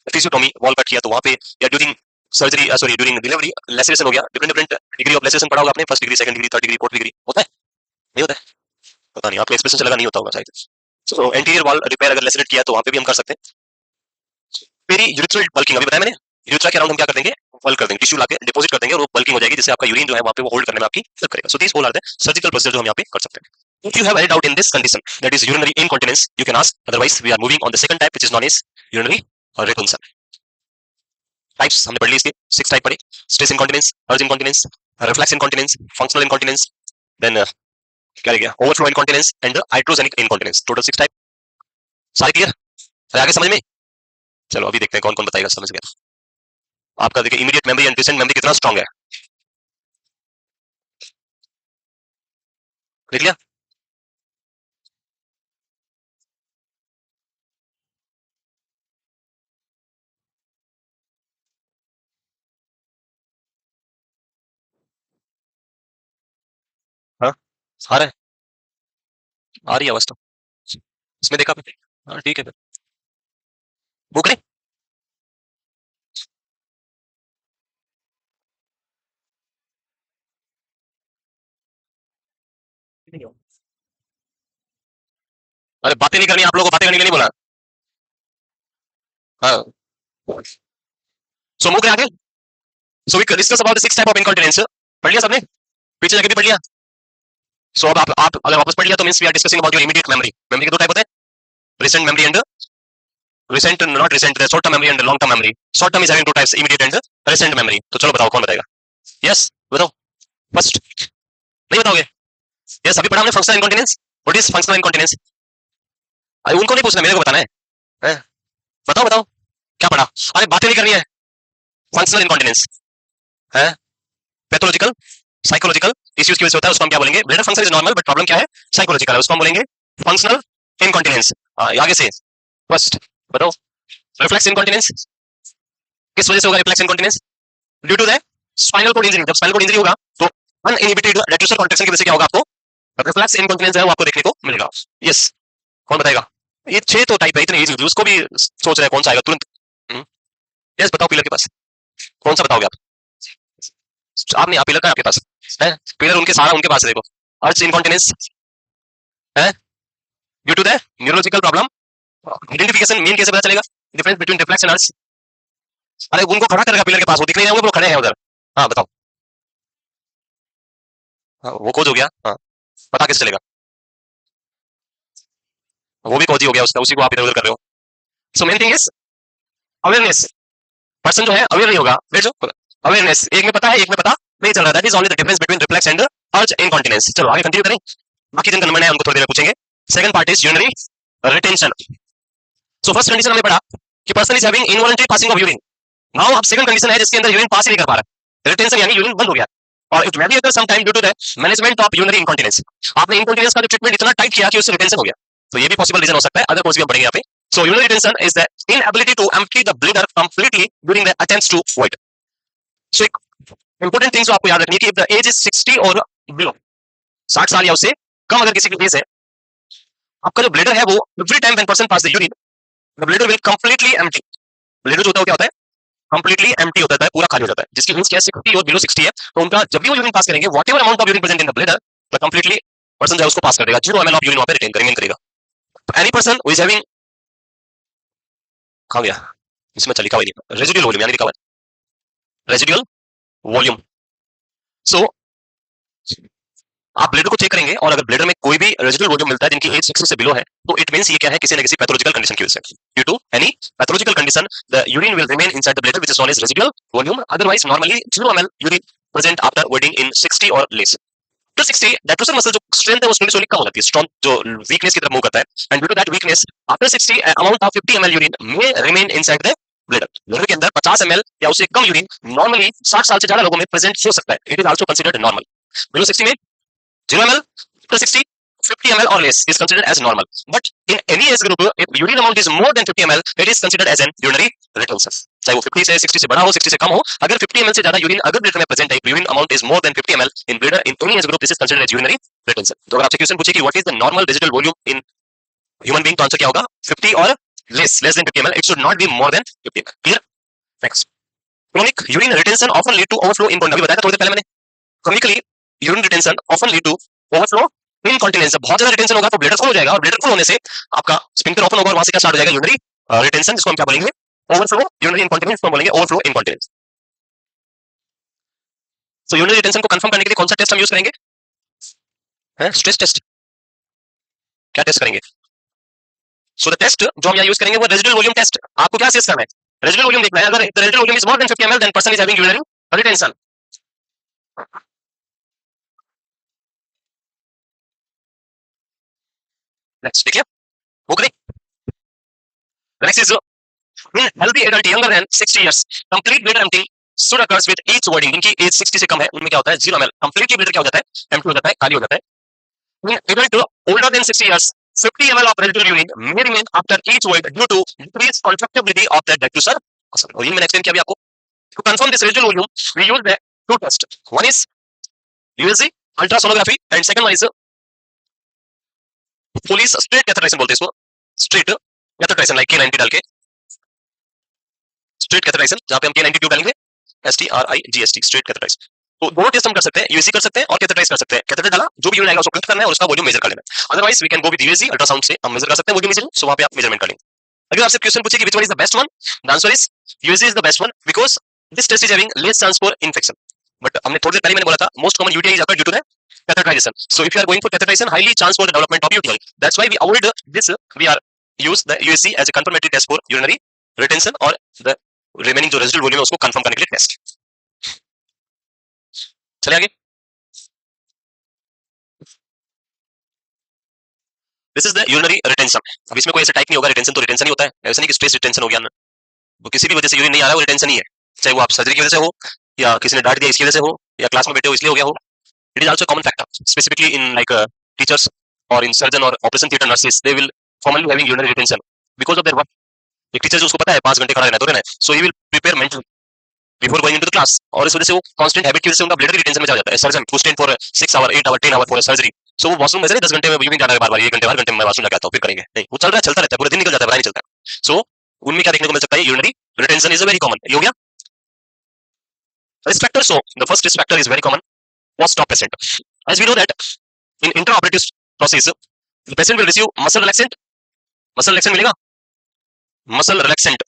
episiotomy, wall cut किया तो वहां पे, या during surgery sorry during delivery laceration हो गया, different different degree of laceration पढ़ा होगा आपने, first degree, second degree, third degree, fourth degree, होता है नहीं होता है, पता नहीं, आपका एक्सप्रेशन चलेगा, नहीं होता होगा शायद। सो एंटीरियर वॉल रिपेयर अगर लेसरेट किया तो वहां पे भी हम कर सकते हैं। पेरी यूरेथ्रल बल्किंग अभी बताया मैंने, यूरेथ्रा के अराउंड हम क्या कर देंगे, बल्क कर देंगे, टिश्यू लाके डिपॉजिट कर देंगे, और वो बल्किंग हो जाएगी, जिससे आपका यूरिन जो है वहां पे वो होल्ड करने में आपकी हेल्प करेगा। So this all are the surgical procedure जो हम यहाँ पे कर सकते हैं। If you have any doubt in this condition that is urinary incontinence, you can ask, otherwise we are moving on the second type which is known as urinary retention. Types हमने पढ़ ली इसके, 6 टाइप पढ़े, stress incontinence, urge incontinence, reflex incontinence, functional incontinence, then क्या रह गया, overflow incontinence and hydrogenic incontinence. Total 6 type, सारे clear? अरे आगे समझ में? चलो अभी देखते हैं कौन कौन बताएगा, समझ गया। आपका देखिए immediate memory and recent memory कितना स्ट्रांग है, देख लिया? आ रहा है, आ रही है आवाज तो, इसमें देखा आपने? हाँ ठीक है फिर, वो करें। अरे बातें नहीं करनी, आप लोगों को बातें करने के लिए नहीं बोला। हाँ, सो मूव करें आगे। So we discuss about the six type of incontinence. पढ़ लिया सबने? पीछे जाके भी पढ़ लिया? सो अब आप अगर वापस पढ़ लिया तो means we are discussing about your immediate memory. Memory के दो टाइप होते हैं, recent memory and recent, not recent, short term memory and long term memory. Short term is having two types, immediate and recent memory. तो चलो बताओ कौन बताएगा? Yes बताओ फर्स्ट। नहीं बताओगे? यस अभी पढ़ा हमने functional incontinence. What is functional incontinence? अरे उनको नहीं पूछना, मेरे को बताना है, हैं? बताओ बताओ क्या पढ़ा? अरे बातें नहीं करनी है। फंक्शनल इनकॉन्टिनेंस है पैथोलॉजिकल साइकोलॉजिकल इश्यूज की वजह से होता है, उसको हम क्या बोलेंगे? Bladder function is normal but problem क्या है? साइकोलॉजिकल है, उसको हम बोलेंगे फंक्शनल इनकॉन्टिनेंस। आगे से फर्स्ट बताओ। रिफ्लेक्स इनकॉन्टिनेंस किस वजह से होगा? Reflex incontinence due to the spinal cord injury. जब स्पाइनल कोड इंजरी होगा तो अनइनहिबिटेड रेट्रोसर कॉन्ट्रैक्शन की वजह से क्या होगा? आपको रिफ्लेक्स इनकॉन्टिनेंस है वो आपको देखने को मिलेगा। यस कौन बताएगा? ये छह तो टाइप है, इतने इजी, उसको भी सोच रहे हैं कौन सा आएगा तुरंत। यस बताओ, पिलर के पास कौन सा बताओगे आप? आप नहीं, आप पिलर का है आपके पास है, पिलर उनके सारा उनके पास है, देखो। अर्च इनकॉन्टिनेंस है due to the neurological problem. Identification मेन कैसे पता चलेगा? Difference between reflex and urge. अरे उनको खड़ा करेगा पिलर के पास, वो दिख नहीं होंगे, वो खड़े हैं उधर। हाँ बताओ। हाँ, वो खोज हो गया, हाँ पता कैसे चलेगा? वो भी खोज ही हो गया उसका, उसी को आप इधर उधर कर रहे हो। So main thing is awareness. Person जो है अवेयर नहीं होगा, फिर जो अवेयरनेस, एक में पता है एक में पता नहीं चल रहा, that is only the difference between reflex and अर्ज इनकॉन्टिनेंस। चलो आगे कंटिन्यू करें, बाकी जिनका नंबर है उनको थोड़ी देर में पूछेंगे। Second part is urinary retention. So first condition हमने पढ़ा कि person is having involuntary passing of urine. Now अब सेकंड कंडीशन है जिसके अंदर यूरिन पास ही नहीं कर पा रहा, रिटेंशन यानी यूरिन बंद हो गया, और it may be occur some time due to the management of urinary incontinence. आपने इनकॉन्टिनेंस का जो ट्रीटमेंट इतना टाइट किया कि उससे रिटेंशन हो गया, तो ये भी पॉसिबल रीजन हो सकता है। अदर कोर्स भी हम पढ़ेंगे यहाँ पे। So urinary retention is the inability to empty the bladder completely during the attempts to void. So एक इंपॉर्टेंट थिंग्स आपको याद रखनी है कि इफ द एज इज 60 और बिलो, 60 साल या उससे कम अगर किसी की एज है, आपका जो ब्लैडर है वो every time when person pass the urine, the bladder will completely empty. Bladder जो होता है क्या होता है? कंप्लीटली एम्प्टी होता है, पूरा खाली हो जाता है। जिसकी एज क्या है 60 और बिलो 60 है, तो उनका जब भी वो यूरिन पास करेंगे, whatever amount of urine present in the bladder, the completely person जो है उसको पास कर देगा, 0 ml ऑफ यूरिन वहां पे रिटेन करेगा। Any person who is having, कहां गया? इसमें लिखा हुआ नहीं, रेजिडुअल वॉल्यूम यानी लिखा हुआ है रेजिडुअल वॉल्यूम। सो आप ब्लैडर को चेक करेंगे और अगर ब्लैडर में कोई भी रेजिडुअल वॉल्यूम मिलता है जिनकी एज 60 से बिलो है, तो इट मींस ये क्या है? किसी न किसी पैथोलॉजिकल कंडीशन की वजह से, due to any pathological condition the urine will remain inside the bladder which is known as residual volume. Otherwise normally 0 ml urine present after voiding in 60 और लेस। तो 60 डेट्रोसर मसल जो स्ट्रेंथ है वो slowly slowly कम हो जाती है, strong जो weakness की तरफ मूव करता है, and due to that weakness after 60 amount of 50 ml urine may remain inside the bladder. Bladder के अंदर 50 ml या उससे कम यूरिन नॉर्मली 60 साल से ज्यादा लोगों में प्रेजेंट हो सकता है। It is also considered normal. Below 60 में 0 ml, after 60 50 ml or less is considered as normal, but in any age group if urine amount is more than 50 ml it is considered as an urinary retention। चाहे वो 50 से 60 से बड़ा हो 60 से कम हो, अगर 50 ml से ज्यादा यूरिन अगर ब्लड में प्रेजेंट है, urine amount is more than 50 ml in bladder in any age group, this is considered as urinary retention। तो अगर आपसे क्वेश्चन पूछे कि what is the normal residual volume in human being, तो answer क्या होगा? 50 और less than 50 ml, it should not be more than 50 ml। Clear? Next, chronic urine retention often lead to overflow in body। अभी बताया था थोड़ी देर पहले मैंने, chronically urine retention often lead to overflow incontinence. बहुत ज्यादा रिटेंशन होगा तो ब्लैडर फुल हो जाएगा, और ब्लैडर फुल होने से आपका स्फिंक्टर ओपन होगा और वहां से क्या स्टार्ट हो जाएगा? यूरिनरी रिटेंशन, जिसको हम क्या बोलेंगे? ओवरफ्लो यूरिनरी इनकॉन्टिनेंस, को बोलेंगे ओवरफ्लो इनकॉन्टिनेंस। सो यूरिनरी रिटेंशन को कंफर्म करने के लिए कौन सा टेस्ट हम यूज करेंगे? है स्ट्रेस टेस्ट। क्या टेस्ट करेंगे? सो द टेस्ट जो हम यहाँ यूज करेंगे वो रेजिडुअल वॉल्यूम टेस्ट। आपको क्या असेस करना है? रेजिडुअल वॉल्यूम देखना है। अगर residual volume is more than 50 ml then person is having urinary retention. Next देखिए, वो करें। Next is in healthy adult younger than 60 years complete bladder emptying should occurs with each voiding। इनकी as 60 से कम है उनमें क्या होता है? 0 ml कंप्लीटली ब्लैडर क्या हो जाता है? एम्प्टी हो जाता है, खाली हो जाता है। in adult older than 60 years 50 ml of residual urine may remain after each void due to decreased contractibility of the detrusor muscle। और ये मैंने एक्सप्लेन किया अभी आपको। to confirm this residual volume we use the two tests, one is USG ultrasonography and second one is Foley's straight catheterization बोलते हैं इसको, straight catheterization like K90 डाल के, स्ट्रेट कैथेटराइजेशन जहां पे हम K90 ट्यूब डालेंगे, STRIGST स्ट्रेट कैथेटराइज। तो दोनों टेस्ट हम कर सकते हैं, यूएससी कर सकते हैं और कैथेटराइज कर सकते हैं। कैथेटर डाला, जो भी यूनिट आएगा उसको कलेक्ट करना है और उसका वॉल्यूम मेजर कर लेना है। Otherwise we can go with USG, ultrasound से हम मेजर कर सकते हैं वॉल्यूम इजीली, सो वहां पे आप मेजरमेंट कर लेंगे। अगर आपसे क्वेश्चन पूछे कि which one is the best one, the answer is USG is the best one because this test is having less chance for infection. But हमने थोड़ी देर पहले मैंने बोला था most common UTI is occur due to the catheterization. So if you are going for catheterization, highly chance for the development of UTI. That's why we avoid this. We are use the USC as a confirmatory test for urinary retention or the remaining जो residual volume है उसको confirm करने के लिए test. चले आगे। This is the urinary retention. अब इसमें कोई ऐसा टाइप नहीं होगा, रिटेंशन तो रिटेंशन ही होता है, ऐसा नहीं कि स्ट्रेस रिटेंशन हो गया ना, वो किसी भी वजह से यूरिन नहीं आ रहा है वो रिटेंशन ही है, चाहे वो आप सर्जरी की वजह से हो या किसी ने डांट दिया इसकी वजह से हो या क्लास में बैठे हो इसलिए हो गया हो। It is also common factor specifically in like teachers और इन सर्जन और operation theatre nurses, they will commonly having urinary retention because of their work. एक टीचर जो उसको पता है 5 घंटे खड़ा रहना तो रहना है, so he will prepare mentally before going into the class, और इस वजह से वो कांस्टेंट हैबिट की वजह से उनका ब्लड रिटेंशन में जा जाता है। Surgeon who stand for 6 hour 8 hour 10 hour for surgery, so वो वॉशरूम में से 10 घंटे में यूरिन जाना है बार-बार, 1 घंटे 12 घंटे में वॉशरूम जाके आता हूं फिर करेंगे, नहीं वो चल रहा है, चलता रहता है, पूरा दिन निकल जाता है, पता नहीं चलता। सो उनमें क्या देखने को मिल सकता है, urinary retention is very common. ये हो गया risk factor. So the first risk factor is very common, post-op patient. As we know that in intraoperative process the patient will receive muscle relaxant, muscle relaxant मिलेगा, muscle relaxant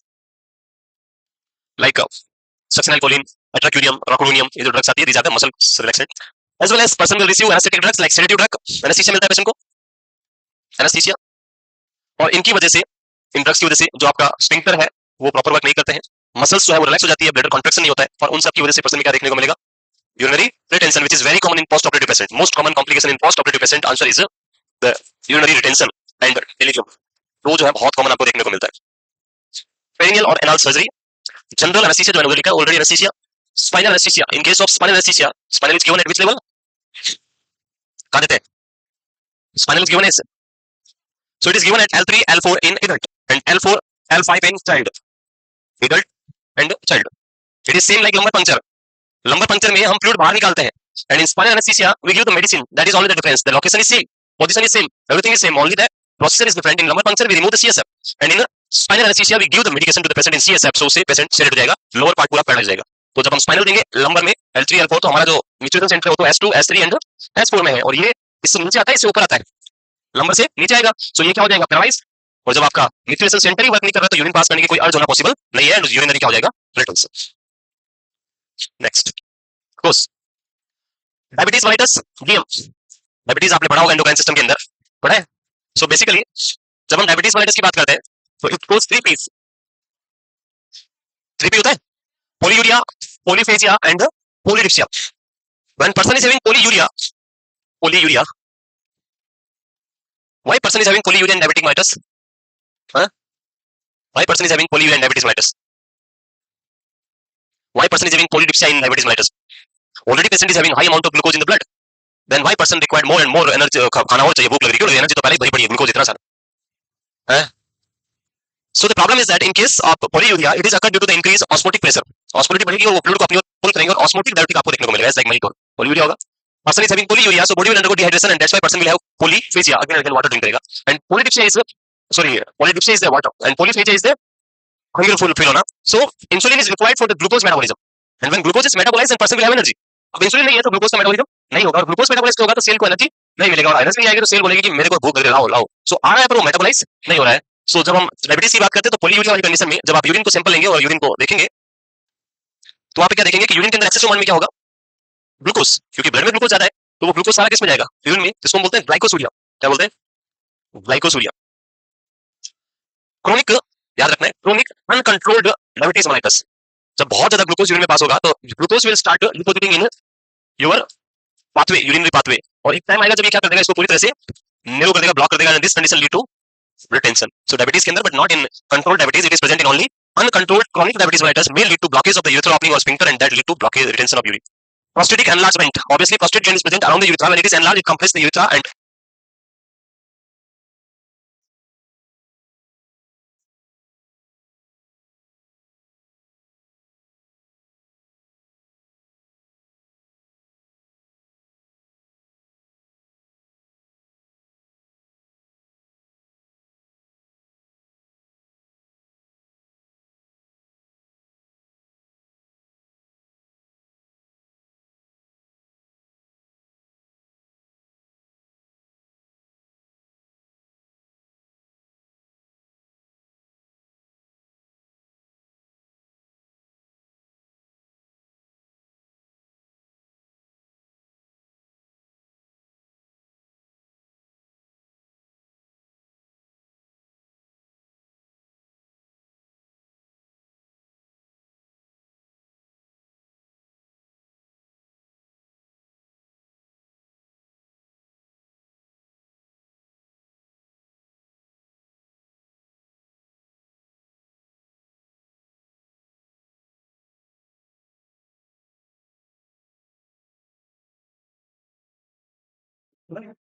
like succinylcholine, atracurium, rocuronium, ये जो drugs आती है दी जाता है muscle relaxant. as well as person will receive anesthetic drugs like sedative drug, anesthesia मिलता है patient को, anesthesia, और इनकी वजह से, इन ड्रग्स की वजह से जो आपका स्फिंक्टर है वो प्रॉपर वर्क नहीं करते हैं, मसल्स जो है वो रिलैक्स हो जाती है, ब्लड कॉन्ट्रैक्शन नहीं होता है, और उन सब की वजह से पर्सन में क्या देखने को मिलेगा, urinary retention, which is very common in post-operative patient. Most common complication in post-operative patient answer is the urinary retention and delirium. वो जो है बहुत कॉमन आपको देखने को मिलता है। पेरिनियल और एनाल सर्जरी, जनरल एनेस्थीसिया जो है लिखा already anaesthesia, spinal anaesthesia, in case of spinal anaesthesia, spinal is given at which level, कहां देते हैं, spinal is given as, so it is given at L3 L4 in adult and L4 L5 in child, adult and child. It is same like lumbar puncture. Lumbar puncture में हम fluid बाहर निकालते हैं, and in spinal anesthesia we give the medicine, that is only the difference, the location is same, position is same, everything is same, only the procedure is different. In lumbar puncture we remove the CSF and in spinal anesthesia we give the medication to the patient in CSF, so उससे patient sedate हो जाएगा, lower part पूरा paralyse हो जाएगा। तो जब हम spinal देंगे लंबर में L3 L4 तो हमारा जो म्यूचुअल सेंटर है वो तो S2 S3 एंड S4 में है, और ये इससे नीचे आता है, इससे ऊपर आता है, लंबर से नीचे आएगा, सो ये क्या हो जाएगा, पैरालाइज। और जब आपका म्यूचुअल सेंटर ही वर्क नहीं कर रहा तो यूरिन पास करने की कोई अर्ज होना पॉसिबल नहीं है, यूरिनरी क्या हो जाएगा, returns. Next course diabetes mellitus DM, diabetes आपने पढ़ा होगा एंडोक्राइन सिस्टम के अंदर पढ़ा है। सो बेसिकली जब हम डायबिटीज मेलिटस की बात करते हैं तो इट गोस 3 पीस, 3 पी होता है, polyuria, polyphagia and polydipsia. When person is having polyuria, polyuria, why person is having polyuria and diabetic mellitus, why person is having polyuria and diabetes mellitus, why person is having polydipsia in diabetes mellitus, already patient is having high amount of glucose in the blood, then why person required more and more energy, खाना और चाहिए, भूख लग रही है, energy तो पहले ही भरी पड़ी है, ग्लूकोज इतना सारा है। So the problem is that in case of polyuria it is occurred due to the increased osmotic pressure, osmolarity बढ़ेगी और वो फ्लूइड को अपनी ओर पुल करेंगे और osmotic diuretic आपको देखने को मिलेगा, like maltol, polyuria होगा। person is having polyuria so body will undergo dehydration and that's why person will have polyphagia, again water drink करेगा, and polydipsia is, sorry, polydipsia is the water and polyphagia is the hunger full phenomena. So insulin is required for the glucose metabolism and when glucose is metabolized then person will have energy. अब insulin नहीं है तो glucose का metabolism नहीं होगा, और glucose metabolise होगा तो सेल को एनर्जी नहीं मिलेगा, और एनर्जी नहीं आएगी तो सेल बोलेगी कि मेरे को भूख लग रही है, लाओ लाओ। सो आ रहा है पर वो मेटाबॉलाइज नहीं हो रहा है। सो जब हम डायबिटीज की बात करते हैं तो पोलीयूरिया वाली कंडीशन में जब आप यूरिन को सैंपल लेंगे और यूरिन को देखेंगे तो आप क्या देखेंगे कि यूरिन के अंदर एक्सेस अमाउंट में क्या होगा, ग्लूकोज, क्योंकि ब्लड में ग्लूकोज ज्यादा है तो वो ग्लूकोज सारा किस में जाएगा, यूरिन में, जिसको हम बोलते हैं ग्लाइकोसूरिया। क्या बोलते हैं, ग्लाइकोसूरिया। क्रोनिक, याद रखना है, क्रोनिक अनकंट्रोल्ड डायबिटीज मेलिटस, जब बहुत ज्यादा ग्लूकोज यूरिन में पास होगा तो glucose will start depositing in your pathway, urinary pathway, और एक टाइम आएगा जब ये क्या कर देगा, इसको पूरी तरह से नेरो कर देगा, ब्लॉक कर देगा, and this condition lead to retention. So diabetes के अंदर but not in controlled diabetes, it is present in only uncontrolled chronic diabetes mellitus may lead to blockage of the urethral opening or sphincter and that lead to blockage retention of urine. Prostatic enlargement, obviously prostate gland is present around the urethra, when it is enlarged it compresses the urethra and lower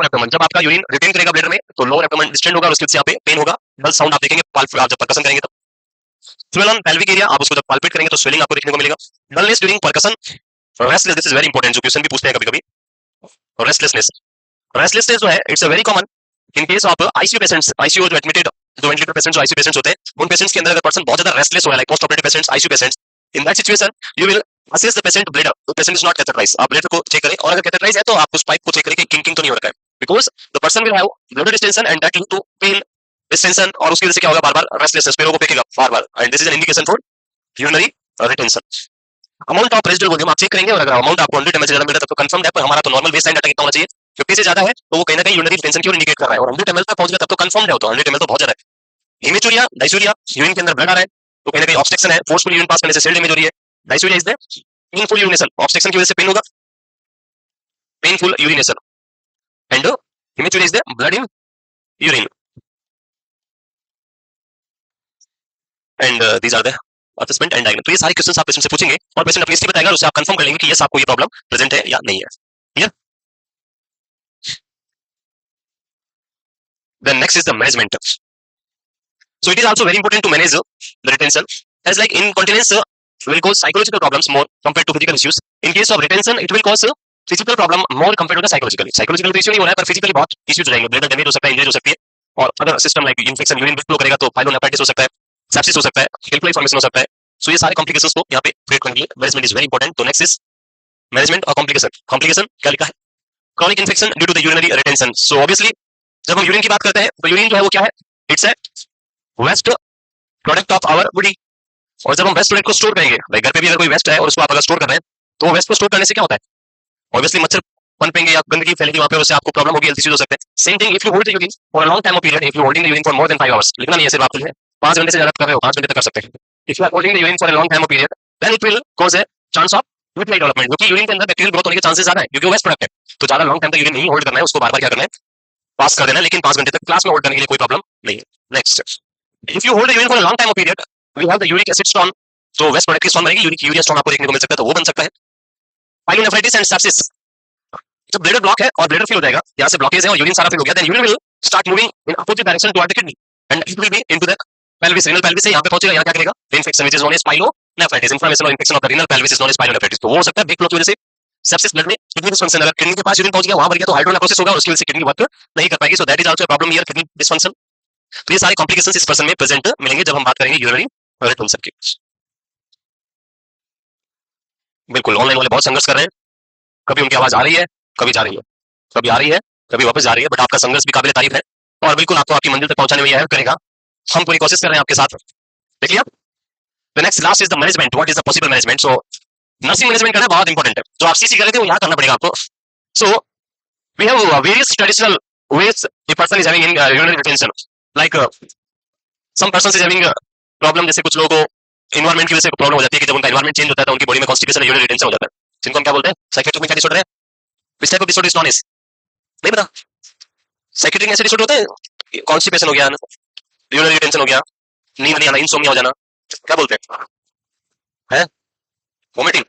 abdomen, जब आपका urine retain करेगा bladder में तो lower abdomen distend होगा और उसकी वजह से यहाँ पे पेन होगा, डल साउंड आप देखेंगे आप जब परकसन करेंगे तब। स्वेल ऑन पेल्विक एरिया, आप उसको जब पाल्पेट करेंगे तो स्वेलिंग आपको देखने को मिलेगा। Dullness during परकसन, restless, this is very important, जो क्वेश्चन भी पूछते हैं कभी कभी। रेस्टलेसनेस, रेस्टलेसनेस जो है it's a very common in case of ICU patients, ICU जो एडमिटेड, जो वेंटिलेटर पेशेंट्स, जो आईसीयू पेशेंट्स होते हैं, उन पेशेंट्स के अंदर अगर पर्सन बहुत ज्यादा रेस्टलेस हो है, like post operative patients, ICU patients, in that situation you will assess the patient bladder, the patient is not catheterized, आप ब्लैडर को चेक करें और अगर कैथेटराइज है तो आप उस पाइप को चेक करें कि किंकिंग तो नहीं हो रखा है, because the person will have bladder distension and that lead to pain distension, और उसकी वजह से क्या होगा, बार बार रेस्टलेसनेस, पैरों को फेंकेगा बार बार, and this is an indication for urinary retention. Amount of residual volume आप चेक करेंगे और अगर अमाउंट आपको 100 ml से ज्यादा मिल रहा है तो कंफर्म है, पर हमारा तो नॉर्मल बेस लाइन डाटा कितना होना चाहिए, 50 से ज्यादा है तो वो कहीं ना कहीं यूरिनरी रिटेंशन की ओर इंडिकेट कर रहा है, और 100 ml तक पहुंच गया तब तो कंफर्म है, तो 100 ml तो बहुत ज्यादा है। हेमेचूरिया, डायसूरिया, यूरिन के अंदर ब्लड आ रहा है तो कहीं ना कहीं ऑब्स्ट्रक्शन है, फोर्सफुल यूरिन पास करने से सेल डैमेज हो रही है। Dysuria is the painful urination, obstruction की वजह से पेन होगा, painful urination, and haematuria is the blood in urine, and these are the assessment and diagnosis. तो ये सारे क्वेश्चंस आप पेशेंट से पूछेंगे और पेशेंट अपनी हिस्ट्री बताएगा, उससे आप कंफर्म कर लेंगे कि यस आपको ये प्रॉब्लम प्रेजेंट है या नहीं है। Clear? Then next is the management. So it is also very important to manage the retention, as like incontinence will cause psychological problems more compared to physical issues. In case of retention, it will cause physical problem more compared to the psychological. Psychological तो issue नहीं हो रहा है पर physically बहुत issues हो जाएंगे, blood damage हो सकता है, इंजरी हो सकती है, और other system like infection, urine flow करेगा तो पाइलोनेफ्राइटिस हो सकता है, सेप्सिस हो सकता है, कैल्कुलाई फॉर्मेशन हो सकता है। सो ये सारे कॉम्प्लिकेशंस को यहाँ पे क्रिएट करने के लिए मैनेजमेंट इज वेरी इंपॉर्टेंट। तो नेक्स्ट इज मैनेजमेंट और कॉम्प्लिकेशन। कॉम्प्लिकेशन क्या लिखा है, chronic infection due to the urinary retention. So obviously जब हम यूरिन की बात करते हैं तो यूरिन जो है वो क्या है, it's a waste product of our body, और जब हम वेस्ट प्रोडक्ट को स्टोर करेंगे, भाई घर पे भी अगर कोई वेस्ट है और उसको आप अगर स्टोर कर रहे हैं तो वेस्ट को स्टोर करने से क्या होता है, ऑब्वियसली मच्छर पनपेंगे या गंदगी फैलेगी वहां पे, उससे आपको प्रॉब्लम होगी, हेल्थ इश्यूज हो सकते हैं। Same thing if you hold the urine for a long time of period, if you holding the urine for more than 5 hours, लिखना नहीं है सिर्फ, आप लिखें 5 घंटे से ज्यादा कर रहे हो, 5 घंटे तक कर सकते हैं। If you are holding the urine for a long time of period then it will cause a chance of UTI development, क्योंकि यूरिन के अंदर बैक्टीरियल ग्रोथ होने के चांसेस ज्यादा है क्योंकि वो वेस्ट प्रोडक्ट है। तो ज्यादा लॉन्ग टाइम तक यूरिन नहीं होल्ड करना है, उसको बार बार क्या करना है, पास कर देना है, लेकिन 5 घंटे तक क्लास में होल्ड करने के लिए कोई प्रॉब्लम नहीं है। Next, if you hold the urine for a long time of period we have the uric acid stone, तो वेस्ट प्रोडक्ट की स्टोन बनेगी, यूरिक यूरिया स्टोन आपको देखने को मिल सकता है, तो वो बन सकता है। पाइलोनेफ्राइटिस एंड सेप्सिस, जब ब्लैडर ब्लॉक है और ब्लैडर फिल हो जाएगा, यहाँ से ब्लॉकेज है और यूरिन सारा फिल हो गया, then urine will start moving in opposite direction toward the kidney and it will be into the pelvis, renal pelvis से यहाँ पे पहुंचेगा, यहाँ क्या करेगा, infection which is known as pyelonephritis, inflammation और infection of the renal pelvis is known as pyelonephritis. तो वो हो सकता है बिग फ्लो की वजह से सेप्सिस ब्लड में किडनी डिस्फंक्शन, अगर किडनी के पास यूरिन पहुंच गया, वहां भर गया तो हाइड्रोनेफ्रोसिस होगा और उसकी वजह से किडनी वर्क नहीं कर पाएगी, so that is also a problem here, kidney dysfunction. तो ये सारे कॉम्प्लिकेशंस इस पर्सन में प्रेजेंट मिलेंगे जब हम बात करेंगे यूरिनरी रिटेंशन की। बिल्कुल ऑनलाइन वाले बहुत संघर्ष कर रहे हैं, कभी उनकी आवाज आ रही है, कभी जा रही है, कभी आ रही है, कभी वापस जा रही है, बट आपका संघर्ष भी काबिल तारीफ है और बिल्कुल आपको आपकी मंजिल तक पहुंचाने में हेल्प करेगा, हम पूरी कोशिश कर रहे हैं आपके साथ। देख लिया। The next last is the management, what is the possible management. So nursing management करना बहुत इंपॉर्टेंट है, जो आप सीसी कर रहे थे वो यहाँ करना पड़ेगा आपको। So we have various traditional ways a person is having in urinary retention, like some person is having problem, जैसे कुछ लोगों को इन्वायरमेंट की वजह से प्रॉब्लम हो जाती है कि जब उनका इन्वायरमेंट चेंज होता है तो उनकी बॉडी में कॉन्स्टिपेशन और यूरिनरी रिटेंशन हो जाता है, जिनको हम क्या बोलते हैं, साइकियाट्रिक में क्या डिसऑर्डर है, which type of disorder is known as, नहीं पता, साइकियाट्रिक में ऐसे डिसऑर्डर होते हैं, कॉन्स्टिपेशन हो गया, यूरिनरी रिटेंशन हो गया, नींद नहीं आना, इंसोम्निया हो जाना, क्या बोलते हैं? Vomiting?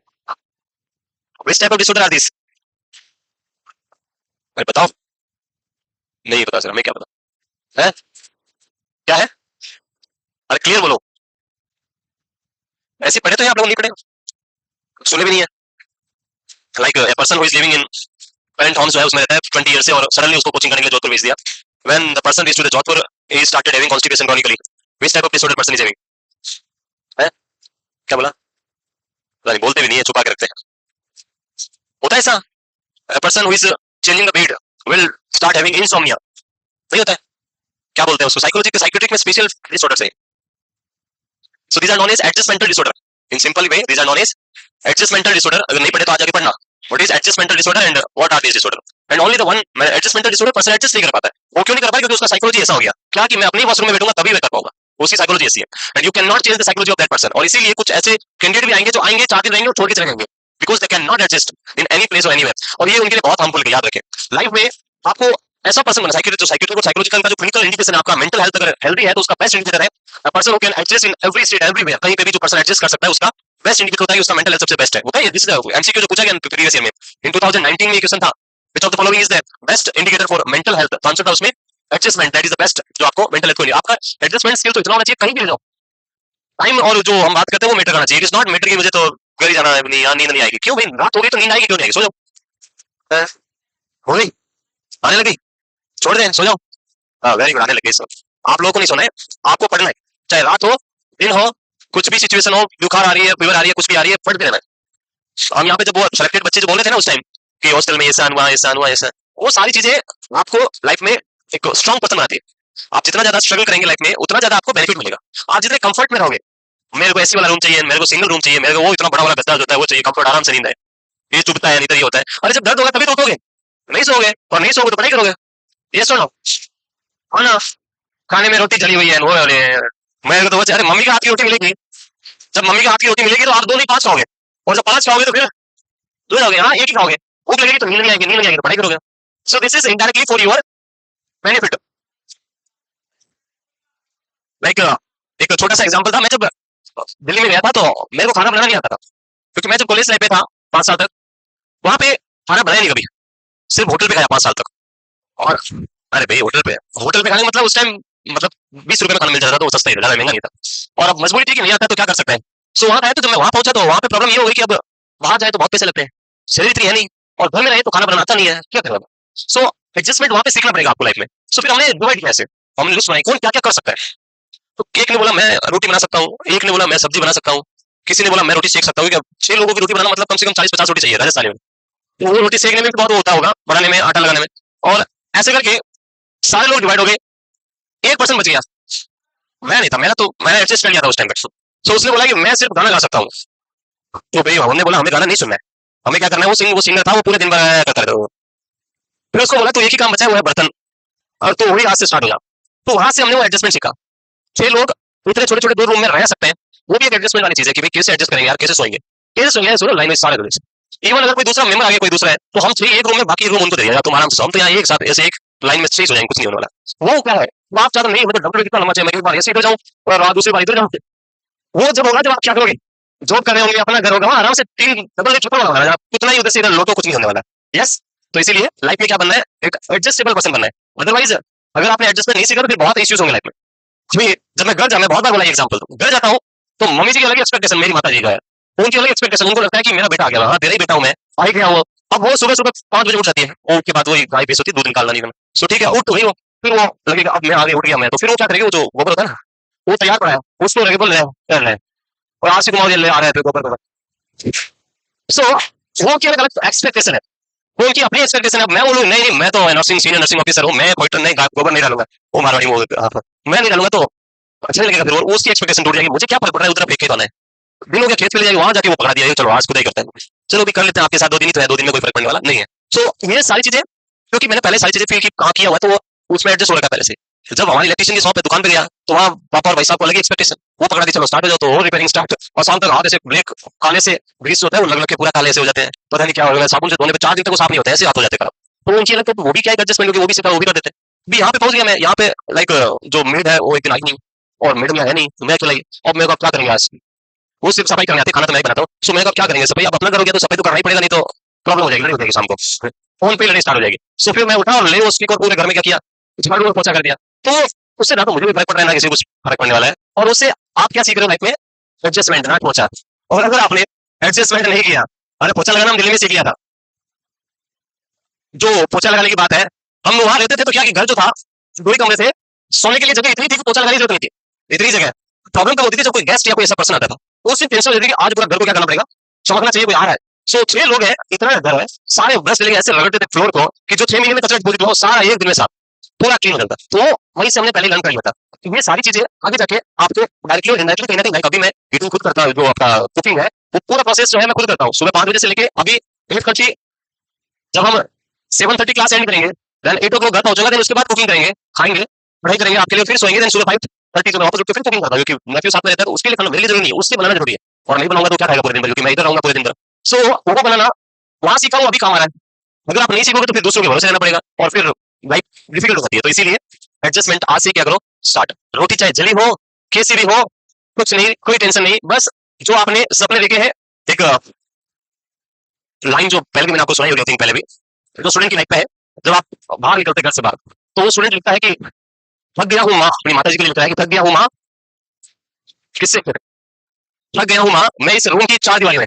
Which type of disorder are this? अरे बताओ। नहीं पता सर, हमें क्या पता है? क्या है? अरे क्लियर बोलो। ऐसे पढ़े तो है आप लोग, नहीं पढ़े? सुने भी नहीं है? Like a person who is living in parent home जो है उसमें रहता है 20 ईयर से, और सडनली उसको कोचिंग करने के लिए जोधपुर भेज दिया. When the person reach to the Jodhpur he started having constipation chronically. Which type of disorder person is having? है? क्या बोला? पता नहीं, बोलते भी नहीं है, छुपा के रखते हैं. होता है ऐसा? A person who is changing the beat will start having insomnia. नहीं होता है? क्या बोलते हैं उसको? साइकोलॉजी के साइकेट्रिक में स्पेशल डिसऑर्डर्स है. So these are known as adjustmental disorder. In simple way, these are known as adjustmental disorder. अगर नहीं पढ़े तो आज आगे पढ़ना. What is adjustmental disorder and what are these disorder? And only the one adjustmental disorder person adjust नहीं कर पाता है. वो क्यों नहीं कर पाता? क्योंकि उसका साइकोलॉजी ऐसा हो गया क्या कि मैं अपने वॉशरूम में बैठूंगा तभी मैं कर पाऊंगा. उसकी साइकोलॉजी ऐसी है. And you cannot change the psychology of that person. और इसीलिए कुछ ऐसे कैंडिडेट भी आएंगे जो आएंगे 4 दिन रहेंगे और छोड़ के चले जाएंगे. Because they cannot adjust in any place or anywhere. और ये उनके लिए बहुत हार्मफुल है, याद रखें. लाइफ में आपको ऐसा पर्सन बनना, साइकियाट्रिक और साइकोलॉजिकल का जो क्लिनिकल इंडिकेशन है आपका मेंटल हेल्थ अगर हेल्दी है तो उसका बेस्ट इंडिकेटर है person who can adjust in every state everywhere. कहीं पे भी जो पर्सन एडजस्ट कर सकता है उसका बेस्ट इंडिकेटर होता है, उसका मेंटल हेल्थ सबसे बेस्ट है. होता है. दिस इज एमसीक्यू जो पूछा गया प्रीवियस ईयर में इन 2019 में ये क्वेश्चन था. Which of the following is the best indicator for mental health? तो आंसर था उसमें adjustment. That is the best जो आपको मेंटल हेल्थ को नहीं. आपका एडजस्टमेंट स्किल तो इतना होना चाहिए कहीं भी जाओ. टाइम और जो हम बात करते हैं वो मैटर करना चाहिए. इट इज नॉट मैटर कि मुझे तो घर ही जाना है, नहीं यहाँ नींद नहीं आएगी. क्यों भाई? रात हो गई तो नींद आएगी क्यों नहीं आएगी? सो जाओ. हो गई? आने लगी? छोड़ दें, सो जाओ. Very good. आने लगे सब. आप लोगों को नहीं सोना है, आपको पढ़ना है. चाहे रात हो दिन हो, कुछ भी सिचुएशन हो, बुखार आ रही है, फीवर आ रही है, कुछ भी आ रही है, पढ़ते रहना है. हम यहाँ पे जब वो सेलेक्टेड बच्चे जो बोल रहे थे ना उस टाइम कि हॉस्टल में ऐसा हुआ ऐसा हुआ ऐसा, वो सारी चीजें आपको लाइफ में एक स्ट्रॉन्ग पर्सन बनाती है. आप जितना ज्यादा स्ट्रगल करेंगे लाइफ में उतना ज्यादा आपको बेनिफिट मिलेगा. आप जितने कंफर्ट में रहोगे, मेरे को एसी वाला रूम चाहिए, मेरे को सिंगल रूम चाहिए, मेरे को वो इतना बड़ा वाला गद्दा होता है वो चाहिए, कंफर्ट आराम से नींद है, ये चुभता है, नहीं तो ये होता है. अरे जब दर्द होगा तभी तो उठोगे, नहीं सोओगे, और नहीं सोओगे तो पढ़ाई करोगे. ये सुनो हाँ ना, खाने में रोटी जली हुई है, वो मेरे को तो अरे मम्मी के हाथ की रोटी मिलेगी. जब मम्मी के हाथ की रोटी मिलेगी तो आप 2 नहीं 5 खाओगे, और जब 5 खाओगे तो फिर 2 जाओगे. हाँ, एक ही खाओगे. भूख लगेगी तो नींद नहीं आएगी, नींद नहीं आएगी तो पढ़ाई करोगे. सो this is indirectly for your benefit. Like एक छोटा सा एग्जांपल था. मैं जब दिल्ली में गया था तो मेरे को खाना बनाना नहीं आता था, क्योंकि मैं जब कॉलेज लाइफ पे था 5 साल तक, वहां पे खाना बनाया नहीं कभी, सिर्फ होटल पे खाया 5 साल तक. और अरे भाई होटल पे खाने का मतलब उस टाइम मतलब 20 रुपए में खाना मिल जाता था, तो वो सस्ता ही था, ज्यादा महंगा नहीं था. और अब मजबूरी थी कि नहीं आता तो क्या कर सकते हैं. सो वहां गए तो जब मैं वहां पहुंचा तो वहां पे प्रॉब्लम ये हो गई कि अब वहां जाए तो बहुत पैसे लगते हैं, सैलरी इतनी है नहीं, और घर में रहे तो खाना बनाना आता नहीं है, क्या करेगा. सो एडजस्टमेंट वहां पे सीखना पड़ेगा आपको लाइफ में. सो फिर हमने डिवाइड किया ऐसे, हमने लिस्ट बनाई कौन क्या क्या कर सकता है. तो एक ने बोला मैं रोटी बना सकता हूँ, एक ने बोला मैं सब्जी बना सकता हूँ, किसी ने बोला मैं रोटी सेक सकता हूँ. 6 लोगों की रोटी बनाना मतलब कम से कम 40-50 रोटी चाहिए राजस्थानी में. तो वो रोटी सेकने में भी बहुत होता होगा, बनाने में, आटा लगाने में, और ऐसे करके सारे लोग डिवाइड हो गए. एक पर्सन बच गया, मैं नहीं था. मैंने एडजस्ट कर लिया था उस टाइम तक. सो उसने बोला कि मैं सिर्फ गाना गा सकता हूँ. तो भाई हमने बोला हमें गाना नहीं सुनना है, हमें क्या करना है. वो सिंगर था, वो पूरे दिन भर करता रहता था. फिर उसको बोला तो एक ही काम बचा है, वो है बर्तन, और तो वही आज से स्टार्ट हुआ. तो वहां से हमने वो एडजस्टमेंट सीखा. 6 लोग इतने छोटे छोटे 2 रूम में रह सकते हैं, वो भी एक एडजस्टमेंट वाली चीज है कि भाई कैसे एडजस्ट करेंगे यार, कैसे सोएंगे सुनो लाइन में सारे लोग. इवन अगर कोई दूसरा मेंबर आगे कोई दूसरा है तो हम 6 एक रूम में, बाकी रूम उनको दे दिया, तुम आराम से. हम तो यहाँ एक साथ ऐसे एक लाइन में 6 हो जाएंगे, कुछ नहीं होने वाला. वो क्या है, वो आप चाहते नहीं मतलब डॉक्टर कितना लंबा चाहिए, मैं एक बार ऐसे इधर जाऊँ और दूसरी बार इधर जाऊँ. वो जब होगा जब आप क्या करोगे, जॉब कर रहे होंगे, अपना घर होगा, वहां आराम से 3 डबल छुपा होगा, आप कितना ही उधर से इधर लोटो, कुछ नहीं होने वाला. यस. तो इसीलिए लाइफ में क्या बनना है, एक एडजस्टेबल पर्सन बनना है. अदरवाइज अगर आपने एडजस्टमेंट नहीं सीखा तो फिर बहुत इश्यूज होंगे लाइफ में. जब मैं घर जा, मैं बहुत बार बोला एग्जाम्पल, घर जाता हूँ तो मम्मी जी की अलग एक्सपेक्टेशन, मेरी माता जी का है, उनकी अलग एक्सपेक्टेशन. उनको लगता है कि मेरा बेटा आ गया, हाँ तेरा ही बेटा हूँ मैं, आई गया वो. अब वो सुबह सुबह 5 बजे उठ जाती है, उसके बाद वही गाय भैंस होती है, दूध निकालना नहीं करना. सो ठीक है, उठ वही वो, फिर वो लगेगा अब मैं आगे उठ गया मैं, तो फिर वो क्या करेगी, वो जो गोबर होता है ना, वो तैयार पड़ा है, उसको लगे बोल रहे हैं और आज से कुमार आ रहे हैं गोबर. सो वो की अलग एक्सपेक्टेशन है, वो उनकी अपनी एक्सपेक्टेशन है. मैं बोलूँ नहीं नहीं, मैं तो नर्सिंग सीनियर नर्सिंग ऑफिसर हूँ, मैं कोई नहीं गोबर नहीं डालूंगा, वो मारवाड़ी वो मैं नहीं डालूंगा, तो अच्छा नहीं लगेगा. फिर उसकी एक्सपेक्टेशन टूट जाएगी. मुझे क्या फर्क पड़ रहा है, उधर फेंक के है, दिन हो गया, खेत पे ले जाएगी, वहां जाके वो पकड़ा दिया, चलो आज खुदा ही करते हैं, चलो भी कर लेते हैं आपके साथ 2 दिन ही तो है, 2 दिन में कोई फर्क पड़ने वाला नहीं है. सो ये सारी चीजें, क्योंकि मैंने पहले सारी चीजें फील की कहाँ किया हुआ, तो वो उसमें एडजस्ट हो रखा पहले से. जब हमारी इलेक्ट्रिशियन की शॉप पे दुकान पे गया तो वहाँ पापा और भाई साहब को अलग एक्सपेक्टेशन, वो पकड़ा दी चलो स्टार्ट हो जाओ, तो और रिपेयरिंग स्टार्ट, और शाम तक हाथ ऐसे ब्रेक काले से ग्रीस होता है, वो लग लग के पूरा काले से हो जाते हैं, पता नहीं क्या हो गया, साबुन से धोने पे 4 दिन तक वो साफ नहीं होता है, ऐसे हाथ हो जाते हैं. तो उनकी अलग, तो वो भी क्या एडजस्टमेंट, क्योंकि वो भी सिखा, वो भी कर देते हैं. भी यहाँ पे पहुंच गया मैं, यहाँ पे लाइक जो मेड है वो एक दिन आई नहीं, और मैडम यहाँ है नहीं, तो मैं अकेला ही, अब मेरे को अब क्या करेंगे आज? वो सिर्फ सफाई करने आते, खाना तो मैं ही बनाता हूँ, सो मैं क्या करेंगे सफाई, अब अपना करोगे तो सफाई तो करना ही पड़ेगा, नहीं तो प्रॉब्लम हो जाएगी, लड़ाई हो जाएगी शाम को, फोन पे लड़ाई स्टार्ट हो जाएगी। सो फिर मैं उठा और ले उस और पूरे घर में क्या किया, झाड़ू और पोछा कर दिया। तो उससे ना तो मुझे भी फर्क पड़ रहा है ना किसी को कुछ फर्क पड़ने वाला है, और उससे आप क्या सीख रहे हो लाइफ में? एडजस्टमेंट, ना पोछा। और अगर आपने एडजस्टमेंट नहीं किया, अरे पोछा लगाना हम दिल्ली में सीख लिया था, जो पोछा लगाने की बात है, हम वहां रहते थे तो क्या कि घर जो था, दो ही कमरे थे, सोने के लिए जगह इतनी थी कि पोछा लगाने की जरूरत नहीं थी, इतनी जगह। प्रॉब्लम कब होती थी जब कोई गेस्ट या कोई ऐसा पर्सन आता था, तो उससे टेंशन होती थी कि आज पूरा घर को क्या करना पड़ेगा, चमकना चाहिए, कोई आ रहा है। सो 6 लोग हैं, इतना घर है, सारे ब्रश लेके ऐसे रगड़ते थे फ्लोर को कि जो 6 महीने में कचरा डिपोजिट हुआ सारा एक दिन में साफ पूरा क्लीन हो जाता। तो वहीं से हमने पहले लर्न कर लिया था। तो ये सारी चीजें आगे जाके आपको डायरेक्टली और इनडायरेक्टली कहीं ना कहीं, अभी मैं ईटिंग खुद करता हूँ, जो आपका कुकिंग है वो पूरा प्रोसेस जो है मैं खुद करता हूँ, सुबह 5 बजे से लेके अभी 8:30, जब हम 7:30 क्लास एंड करेंगे, देन 8 o'clock घर पहुंचेगा, देन उसके बाद कुकिंग करेंगे, खाएंगे, पढ़ाई करेंगे आपके लिए, फिर सोएंगे, देन सुबह 5:30 को मैं वापस उठ के फिर कुकिंग करता हूँ, क्योंकि नेफ्यू साथ में रहता है, तो उसके लिए खाना मेरे लिए जरूरी नहीं है, उससे बनाना जरूरी है। और नहीं बनाऊंगा तो क्या खाएगा पूरे दिन भर, क्योंकि मैं इधर रहूंगा पूरे दिन भर। सो वो बनाना वहां सीखा हूँ, अभी काम आ रहा है। अगर आप नहीं सीखोगे तो फिर दूसरों के भरोसे रहना पड़ेगा और फिर लाइफ डिफिकल्ट हो जाती है। तो इसीलिए एडजस्टमेंट आज से क्या करो, स्टार्ट। रोटी चाहे जली हो, कैसी भी हो, कुछ नहीं, कोई टेंशन नहीं, बस जो आपने सपने देखे हैं, एक लाइन जो पहले भी मैंने आपको सुनाई होगी, थिंक पहले भी, जो स्टूडेंट की लाइफ पे है, जब आप बाहर निकलते घर से बाहर, तो वो स्टूडेंट लिखता है कि थक गया हूँ माँ, अपनी माता जी के लिए लिखता है कि थक गया हूँ माँ, किससे थक गया हूँ माँ मैं इस रूम की 4 दीवारी में,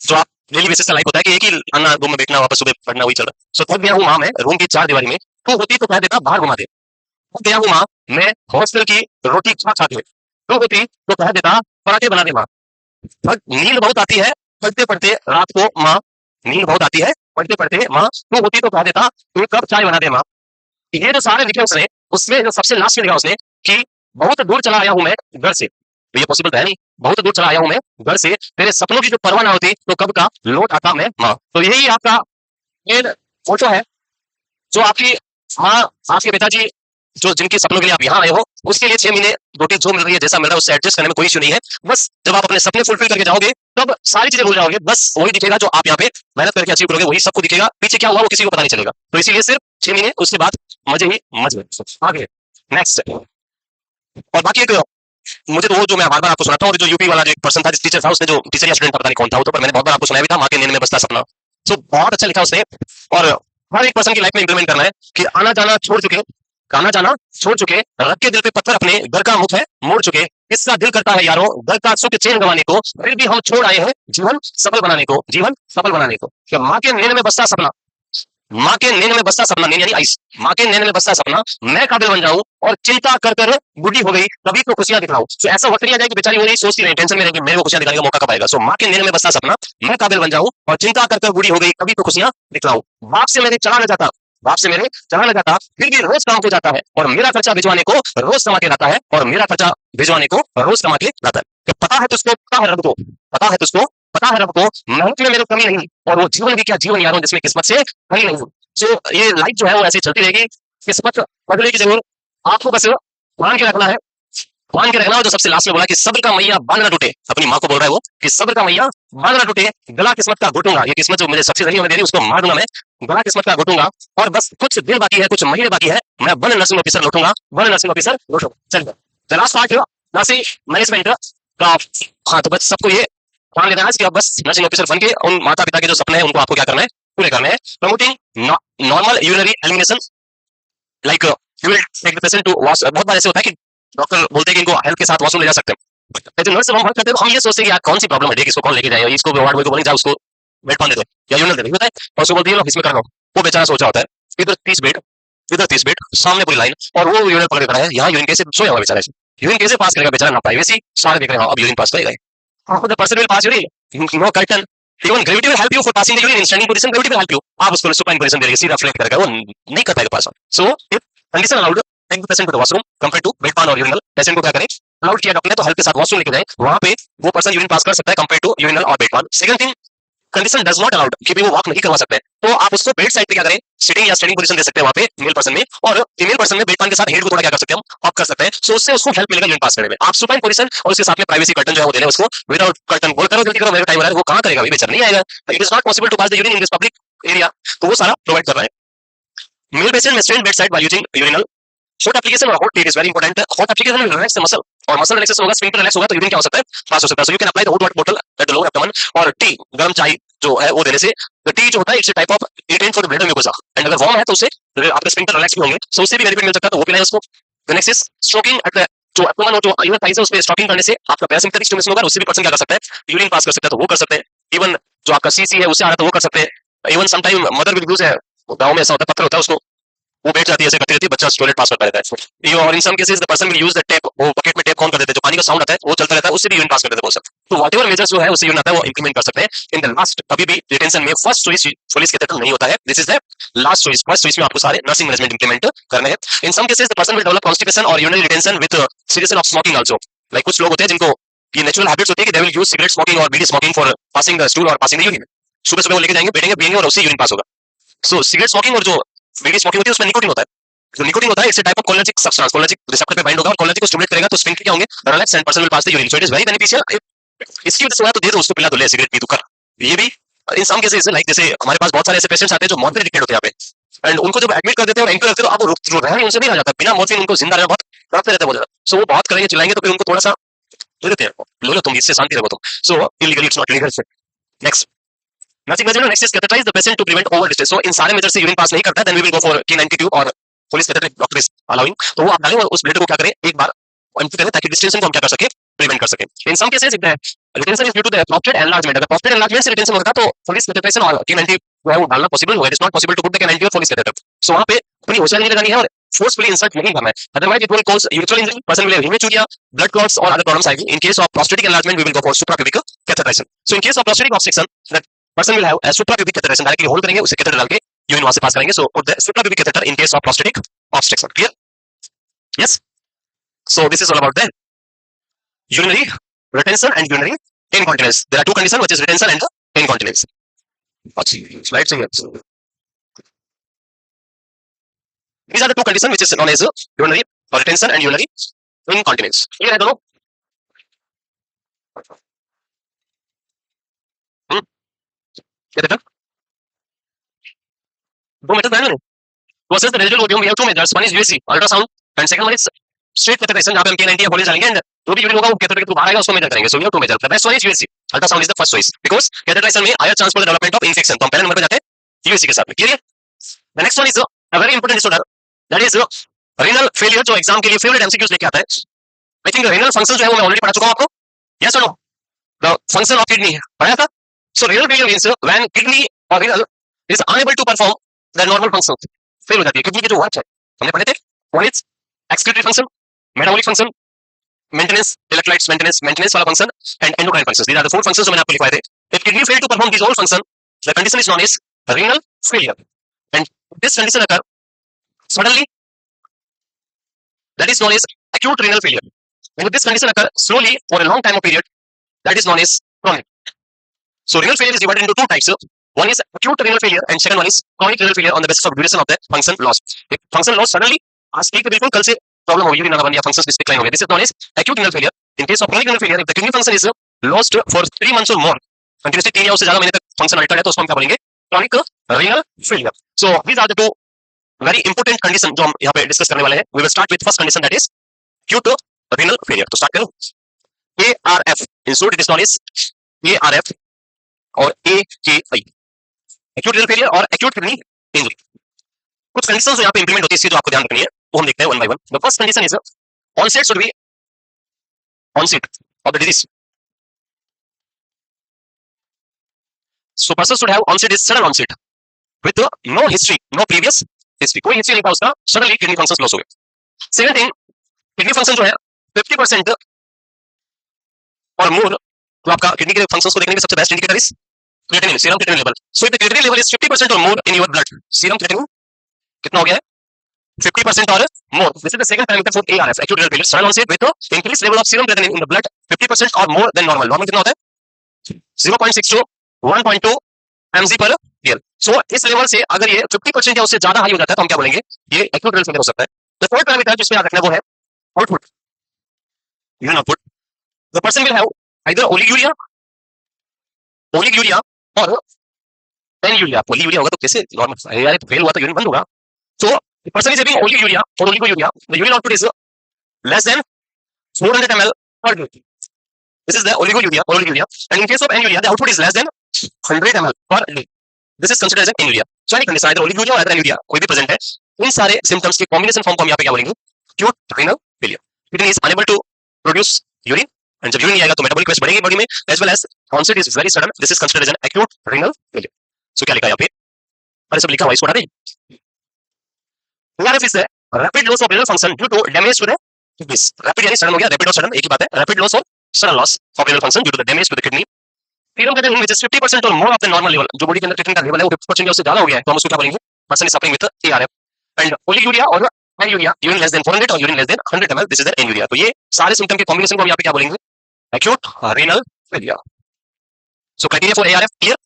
जो आप डेली बेसिस का लाइफ होता है कि एक ही आना रूम में बैठना वापस सुबह पढ़ना, वही चल रहा है। सो थक गया हूँ माँ मैं रूम की 4 दीवारी में, तो होती तो कह देता बाहर घुमा दे। थक गया हूँ माँ मैं हॉस्टल की रोटी खा खा के, तो होती तो कह देता पराठे बना दे माँ। नींद बहुत आती है पढ़ते पढ़ते रात को माँ, नींद बहुत आती है पढ़ते पढ़ते माँ, तो होती तो कह देता एक कप चाय बना दे माँ। ये जो सारे लिखे उसने, उसमें जो सबसे लास्ट में लिखा उसने कि बहुत दूर चला आया हूं मैं घर से, तो ये पॉसिबल तो है नहीं, बहुत दूर चला आया हूं मैं घर से, तेरे सपनों की जो परवाह ना होती तो कब का लौट आता मैं माँ। तो यही आपका मेन फोटो है, जो आपकी माँ, आपके पिताजी, जो जिनके सपनों के लिए आप यहाँ आए हो, उसके लिए 6 महीने रोटी जो मिल रही है, जैसा मिल रहा है, उससे एडजस्ट करने में कोई इश्यू नहीं है। बस जब आप अपने सपने फुलफिल करके जाओगे तब सारी चीजें भूल जाओगे, बस वही दिखेगा जो आप यहाँ पे मेहनत करके अचीव करोगे, वही सबको दिखेगा, पीछे क्या हुआ वो किसी को पता नहीं चलेगा। तो इसीलिए सिर्फ 6 महीने, उसके बाद मजे ही मजे। आगे नेक्स्ट, और बाकी एक मुझे तो वो जो मैं बार बार आपको सुनाता हूँ, और जो यूपी वाला जो एक पर्सन था, जिस टीचर था, उसने जो टीचर या स्टूडेंट पता नहीं कौन था वो, तो पर मैंने बहुत बार आपको सुनाया भी था, माँ के नींद में बसता सपना। सो बहुत अच्छा लिखा उसने, और हर एक पर्सन की लाइफ में इंप्लीमेंट करना है कि आना जाना छोड़ चुके, आना जाना छोड़ चुके, रख के दिल पे पत्थर अपने, घर का मुख है मोड़ चुके, इसका दिल करता है यारों घर का सुख चैन गंवाने को, फिर भी हम छोड़ आए हैं जीवन सफल बनाने को, जीवन सफल बनाने को। कि माँ के नींद में बसता सपना, माँ के नींद में बसता सपना, नींद यानी आइस, माँ के नींद में बसता सपना, मैं काबिल बन जाऊं और चिंता कर कर बूढ़ी हो गई तभी तो खुशियां दिखलाऊं। तो ऐसा वक्त नहीं आ जाए कि बेचारी वो नहीं सोचती रहे, टेंशन में रहेगी मेरे को खुशियां दिखाने का मौका कब आएगा। सो माँ के नींद में बसता सपना, मैं काबिल बन जाऊं और चिंता कर कर बूढ़ी हो गई तभी तो खुशियां दिखलाऊं। बाप से मेरे चला न जाता, बाप से मेरे चला न जाता, फिर भी रोज काम को जाता है और मेरा खर्चा भिजवाने को रोज कमा के लाता है, और मेरा खर्चा भिजवाने को रोज कमा के लाता है। पता है तुझको, पता है रब को, पता है तुझको, पता है रब को, मेहनत में मेरे कमी नहीं, और वो जीवन भी क्या जीवन यारों जिसमें किस्मत से कहीं नहीं। सो ये लाइफ जो है वो ऐसे चलती रहेगी, किस्मत बदले की जरूर आपको बस मान के रखना है, मान के रखना हो। जो सबसे लास्ट में बोला कि सब्र का मैया बांध ना टूटे, अपनी माँ को बोल रहा है वो कि सब्र का मैया बांध ना टूटे, गला किस्मत का घुटूंगा, ये किस्मत जो मुझे सक्सेस नहीं होने दे रही उसको मार दूंगा मैं, गला किस्मत का घुटूंगा, और बस कुछ दिन बाकी है, कुछ महीने बाकी है, मैं वन नर्सिंग ऑफिसर लौटूंगा, वन नर्सिंग ऑफिसर लौटूंगा। चलिए लास्ट पार्ट नर्सिंग मैनेजमेंट का। हाँ तो बस सबको ये ध्यान देना है कि अब बस नर्सिंग ऑफिसर बन के उन माता पिता के जो सपने हैं उनको आपको क्या करना है, पूरे करने हैं। Promoting normal urinary elimination, like you will take the patient to wash. बहुत बार ऐसे होता है कि डॉक्टर बोलते हैं कि इनको हेल्थ के साथ वॉशरूम ले जा सकते हैं, नर्स हम वर्क करते हैं तो हम ये सोचते हैं कि यार कौन सी प्रॉब्लम है, इसको कौन लेके जाएगा, इसको वार्ड बॉय को बोलेंगे जा उसको बेड पान दे दो या यूरिनल दे दो, होता है, और उसको बोलती है इसमें कर रहा हूँ। वो बेचारा सोचा होता है इधर 30 बेड, इधर 30 बेड, सामने पूरी लाइन, और वो यूरिन पकड़ खड़ा है, यहाँ यूरिन कैसे सोया हुआ बेचारा, यूरिन कैसे पास करेगा बेचारा, ना प्राइवेसी, सारे देख रहे हैं अब यूरिन पास करेगा, the person will pass urine, no curtain, even gravity will help you for passing the urine in standing position, gravity will help you, आप उसको supine position दे रही है, सीधा फ्लेट करेगा, वो नहीं कर पाएगा पास। So if condition allowed, take the patient to the washroom compared to bed pan और urinal, patient को क्या करें, अलाउड किया डॉक्टर ने तो हेल्प के साथ वॉशरूम लेके जाए, वहां पे वो पर्सन यूरिन पास कर सकता है कंपेयर टू यूरिनल और बेड पान। Second thing, condition does not allowed कि वो वॉक नहीं करवा सकते, तो आप उसको बेड साइड पे क्या करें, सिटिंग या स्टैंडिंग पोजीशन दे सकते हैं वहां पे मेल पर्सन में, और फीमेल पर्सन में बेड पान के साथ हेड को थोड़ा क्या कर सकते हैं हम अप कर सकते हैं, सो उससे उसको हेल्प मिलेगा यूरिन पास करने में। आप सुपाइन पोजीशन और उसके साथ में प्राइवेसी कर्टन जो है वो देने उसको, विदाउट कर्टन बोल करो जल्दी करो मेरा टाइम आ रहा है, वो कहां करेगा, बेचारा नहीं आएगा, it is not possible to pass the urine in this public area, तो वो सारा प्रोवाइड कर रहा है। मेल पेशेंट में stand bed side by using urinal, hot application और hot take is very important. Hot application will relax the muscle, और muscle relaxation होगा, स्फिंक्टर रिलैक्स होगा, तो यूरिन क्या हो सकता है, पास हो सकता है. So you can apply the hot water bottle at the lower abdomen, और टी, गर्म चाय जो है वो देने से, द टी जो होता है it's a type of irritant for the blood mucosa, and अगर वार्म है तो उससे आपके स्फिंक्टर रिलैक्स भी होंगे, सो उससे भी बेनिफिट मिल सकता है, तो वो पिलाएं उसको. The next is stroking at the जो एब्डोमेन और जो इनर थाइज है उस पे स्ट्रोकिंग करने से आपका पैरासिम्पैथेटिक स्टिमुलेशन होगा, उससे भी पर्सन क्या कर सकता है, यूरिन पास कर सकता है, तो वो कर सकते हैं. इवन जो आपका सीसी है उससे आ रहा है तो वो कर सकते हैं. Even some time mother will use है, गांव में ऐसा होता है, पत्थर होता है उसको, वो बैठ जाती है, ऐसे करती रहती है, बच्चा टॉयलेट पास करता रहता है. ये और in some cases the person will use the tap, वो बकेट में टेप ऑन कर देते हैं, जो पानी का साउंड आता है वो चलता रहता है, उससे भी यूरिन पास कर देते हैं पर्सन. तो व्हाटएवर मेजर्स जो है उससे यूरिन आता है वो इंप्लीमेंट कर सकते हैं. इन द लास्ट कभी भी रिटेंशन में फर्स्ट चॉइस पुलिस के तहत नहीं होता है, this is the last choice. First choice में आपको सारे नर्सिंग मैनेजमेंट इंप्लीमेंट करने हैं. In some cases the person will develop constipation और urinary retention with serious of smoking also. Like कुछ लोग होते हैं जिनको ये नेचुरल हैबिट्स होती है कि they will use cigarette smoking और bidi smoking for passing the stool और पासिंग द यूरिन. सुबह सुबह वो लेके जाएंगे, बैठेंगे, पिएंगे और उससे यूरिन पास होगा. सो सिगरेट स्मोकिंग और जो बीड़ी स्मोकिंग होती है उसमें निकोटिन होता है. जो निकोटिन होता है it's a type of cholinergic substance, cholinergic receptor पे बाइंड होगा और कोलिनर्जिक को स्टिमुलेट करेगा, तो स्फिंक्टर क्या होंगे, relax and person will pass the urine. So it is very beneficial. इसकी वजह से हुआ तो दे दो उसको, पिला दो, ले सिगरेट पी तू कर. ये भी इन सम केसेस लाइक जैसे हमारे पास बहुत सारे ऐसे पेशेंट्स आते हैं जो मॉर्फिन एडिक्टेड होते हैं यहाँ पे, एंड उनको जब एडमिट कर देते हैं और एंकर करते हैं तो अब वो रह नहीं, उनसे नहीं रह जाता, बिना मॉर्फिन उनको जिंदा रहना बहुत तड़पते रहते हैं बहुत ज्यादा. सो वो बहुत करेंगे, चिल्लाएंगे, तो फिर उनको थोड़ा सा दे देते हैं, लो लो तुम, इससे शांति रहो तुम. So illegally it's not legal. Next nothing much, next is catheterize the patient to prevent over discharge. So in सारे मेजर से यूरिन पास नहीं करता है, then we will go for K90 tube और Foley's catheter, doctor is allowing, तो वो आप डालें और उस ब्लड को क्या करें, एक बार एम्प्टी करें, ताकि डिस्टेंशन को हम क्या कर सके, प्रिवेंट कर सके. In some cases if the retention is due to the prostate enlargement, अगर प्रोस्टेट एनलार्जमेंट से रिटेंशन होता है तो पुलिस कैथेटराइजेशन और K90 जो है वो डालना पॉसिबल होगा. It is not possible to put the K90 और पुलिस कैथेटर. सो वहां पे अपनी होशियारी लगानी है और फोर्सफुली इंसर्ट नहीं करना है, otherwise it will cause urethral injury, person will have haematuria, blood clots और अदर प्रॉब्लम्स आएगी. In case of prostatic enlargement we will go for suprapubic catheterization. So in case of prostatic obstruction that person will have a suprapubic catheterization, directly hold करेंगे, उसे catheter डाल के urine वहां से पास करेंगे. So put the suprapubic catheter in case of prostatic obstruction. Clear? Yes. So this is all about the urinary retention and urinary incontinence. There are two conditions, which is retention and incontinence. Slide से these are the two conditions which is known as urinary retention and urinary incontinence. Clear है दोनों? Catheter दो method बनाए मैंने. To assess the residual volume, we have two methods. One is USC, ultrasound, and second one is straight catheterization, जहाँ पे हम K90 या Foley डालेंगे, and जो भी यूरिन होगा वो कैथेटर के थ्रू बाहर आएगा, उसको मेजर करेंगे. So we have two methods. The best one is USC. Ultrasound is the first choice because catheterization में higher chance for the development of infection. तो हम पहले नंबर पे जाते हैं USC के साथ में. Clear? The next one is a very important disorder, that is renal failure, जो एग्जाम के लिए फेवरेट MCQs लेके आता है. I think renal function जो है वो मैं ऑलरेडी पढ़ा चुका हूँ आपको. Yes or no? The function of kidney पढ़ाया था. So renal failure means when kidney or renal is unable to perform the normal function. Fail हो जाती है. किडनी के जो वर्क है हमने पढ़े थे, one is excretory function, metabolic function, maintenance, electrolytes maintenance, maintenance वाला function and endocrine functions. These are the four functions जो मैंने आपको लिखवाए थे. If kidney fail to perform this all function, the condition is known as renal failure, and this condition occur suddenly, that is known as acute renal failure, and if this condition occur slowly for a long time of period, that is known as chronic. So renal failure is divided into two types. One is acute renal failure and second one is chronic renal failure on the basis of duration of the function loss. If function loss suddenly, आज ठीक है बिल्कुल, कल से problem होगी, urine आना बंद या फंक्शंस डिक्लाइन हो गए, this is known as acute renal failure. In case of chronic renal failure, if the kidney function is lost for 3 months or more, continuously 3 या उससे ज्यादा महीने तक फंक्शन अल्टर्ड है, तो उसको हम क्या बोलेंगे, chronic renal failure. So these are the two very important condition जो हम यहाँ पे डिस्कस करने वाले हैं. We will start with first condition, that is acute renal failure. तो स्टार्ट करो. ARF in short it is known as ARF और AKI, acute renal failure और acute kidney injury. कुछ कंडीशंस यहाँ पे इंप्लीमेंट होती है, जो आपको ध्यान रखनी है, वो हम देखते हैं one by one. The first condition is onset should be onset of the disease. So person should have onset is sudden onset with no history, no previous history. कोई हिस्ट्री नहीं था उसका, सडनली किडनी फंक्शंस लॉस हो गए. Second thing, kidney function जो है 50% और मोर, तो आपका किडनी के फंक्शंस को देखने के सबसे best indicator is creatinine, serum creatinine level. So if the creatinine level is 50% और more in your blood, serum creatinine कितना हो गया है, 50% or more. This is the second parameter for ARF, acute renal failure. Sudden onset with increased level of serum creatinine in the blood 50% or more than normal. Normal कितना होता है, 0.6 to 1.2 mg per year. So इस level से अगर ये 50% या उससे ज्यादा हाई हो जाता है तो हम क्या बोलेंगे, ये acute renal failure हो सकता है. The fourth parameter जिसमें याद रखना है वो है output, urine output. The person will have either oliguria और penuria. polyuria होगा तो कैसे नॉर्मल, यार फेल हुआ तो यूरिन बंद होगा. So The person is having oliguria or oliguria. The urine output is less than 400 ml per day. This is the oliguria or oliguria. And in case of anuria, the output is less than 100 ml per day. This is considered as an anuria. So any condition either oliguria or either anuria कोई भी present है, इन सारे symptoms के combination form को हम यहाँ पे क्या बोलेंगे? Acute renal failure. Kidney is unable to produce urine. And जब यूरिन नहीं आएगा तो मेटाबॉलिक वेस्ट बढ़ेगी बॉडी में, as well as onset is very sudden. This is considered as an acute renal failure. So क्या लिखा है यहाँ पे? अरे सब लिखा हुआ, इसको हटा दें. ARF is a rapid loss of renal function due to damage to the kidneys. Rapid यानी sudden हो गया, rapid और sudden एक ही बात है. Rapid loss और sudden loss of renal function due to the damage to the kidney. Serum creatinine which is 50% or more of the normal level. जो body के अंदर creatinine का लेवल है वो 50% या उससे ज्यादा हो गया है, तो हम उसको क्या बोलेंगे? Person is suffering with ARF. And oliguria और anuria, urine less than 400 or urine less than 100 ml. This is the anuria. तो ये सारे symptom के combination को हम यहाँ पे क्या बोलेंगे? Acute renal failure. So criteria for ARF clear.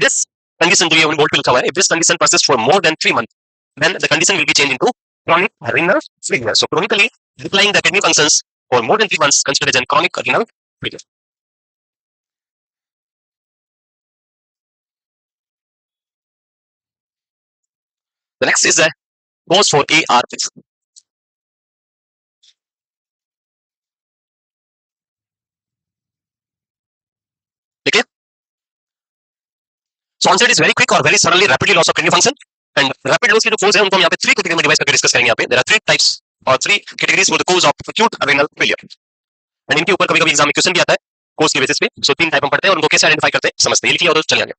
This condition जो ये बोल्ट पे लिखा हुआ है, if this condition persists for more than 3 months, then the condition will be changed into chronic renal failure. So chronically declining the kidney functions for more than 3 months considered as a chronic renal failure. The next is the cause for ARF. Okay. So onset is very quick or very suddenly rapidly loss of kidney function. And rapid loss की जो cause है उनको हम यहाँ पे 3 category में divide करके discuss करेंगे. यहाँ पे there are 3 types or 3 categories for the cause of acute renal failure. And इनके ऊपर कभी-कभी एग्जाम में क्वेश्चन भी आता है cause के बेसिस पे. So 3 टाइप हम पढ़ते हैं और उनको कैसे आइडेंटिफाई करते हैं समझते हैं. ये लिखिए और चलिए आगे.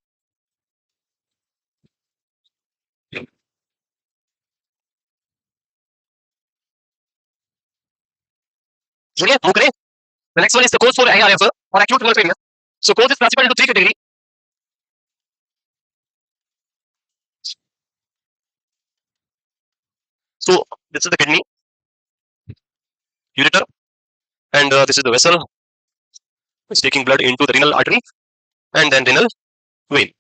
चलिए मूव करें. The next one is the cause for ARF or acute renal failure. So cause is classified into 3 category. So this is the kidney, ureter, and this is the vessel which is taking blood into the renal artery and then renal vein.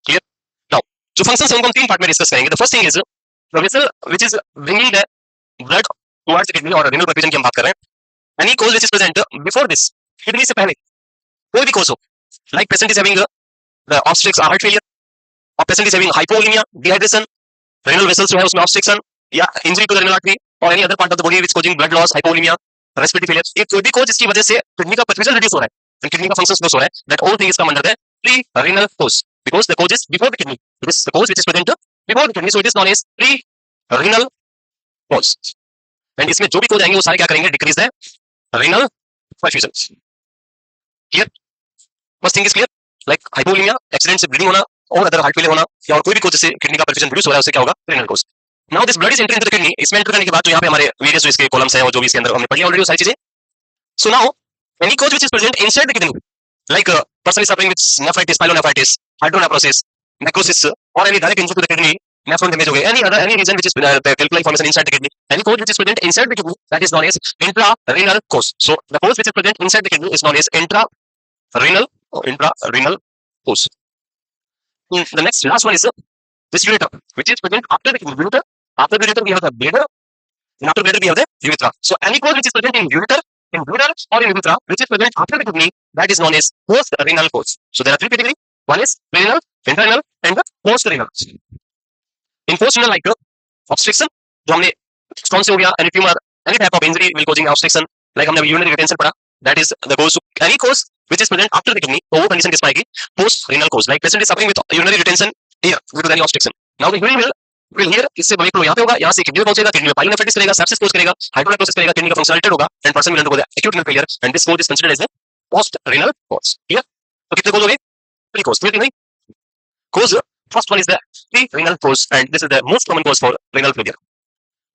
Clear? Now, जो functions हम 3 part में discuss करेंगे. The first thing is the vessel which is bringing the blood towards the kidney or renal perfusion की हम बात कर रहे हैं. Any cause which is present before this, kidney से पहले कोई भी cause हो, like patient is having the obstructs heart failure, or patient is having hypovolemia, dehydration, renal vessels जो है उसमें obstruction या injury to the renal artery or any other part of the body which causing blood loss, hypovolemia, respiratory failure, ये कोई भी cause इसकी वजह से kidney का perfusion reduce हो रहा है and kidney का functions loss हो रहा है, that all things come under the pre-renal cause because the cause is before the kidney. It is the cause which is present before the kidney, so it is known as pre-renal cause. And इसमें जो भी cause आएंगे वो सारे क्या करेंगे? Decrease the renal perfusion. Clear? First thing is clear. Like hypovolemia, accident से bleeding होना और अदर हार्ट फेलियर होना या और कोई भी cause से किडनी का परफ्यूजन रिड्यूस हो रहा है उससे क्या होगा? renal cause. Now this blood is entering into the kidney. इसमें एंटर करने के बाद जो यहाँ पे हमारे वेरियस जो इसके कॉलम्स हैं और जो भी इसके अंदर हमने पढ़ी ऑलरेडी वो सारी चीजें. So now any cause which is present inside the kidney, like person is suffering with nephritis, pyelonephritis, hydronephrosis, necrosis, or any direct injury to the kidney, nephron damage हो गया, any reason which is calculate formation inside the kidney, any cause which is present inside the kidney, that is known as intrarenal cause. So the cause which is present inside the kidney is known as intrarenal cause. The next last one is this ureter, which is present after the ureter. After the ureter we have the bladder, and after bladder we have the urethra. So any cause which is present in ureter, or in urethra, which is present after the kidney, that is known as post-renal cause. So there are 3 categories. One is renal, intrarenal, and the post-renal. In post-renal, like obstruction, जो हमने stone से हो गया, any tumor, any type of injury will causing obstruction, like हमने urinary retention पढ़ा, that is the cause. Any cause which is present after the kidney, तो वो condition किस पाएगी? Post-renal cause. Like patient is suffering with urinary retention here due to any obstruction. Now the urine will here इससे बड़ी flow यहाँ पे होगा, यहाँ से किडनी में पहुंचेगा, किडनी में पाइलोनेफ्राइटिस करेगा, सेप्सिस कोज करेगा, हाइड्रोनेफ्रोसिस करेगा, किडनी का फंक्शन अल्टर्ड होगा, and person will undergo the acute renal failure, and this cause is considered as a post-renal cause. Clear? तो कितने cause हो गए? 3 cause. Clear नहीं? Cause first one is the pre-renal cause, and this is the most common cause for renal failure.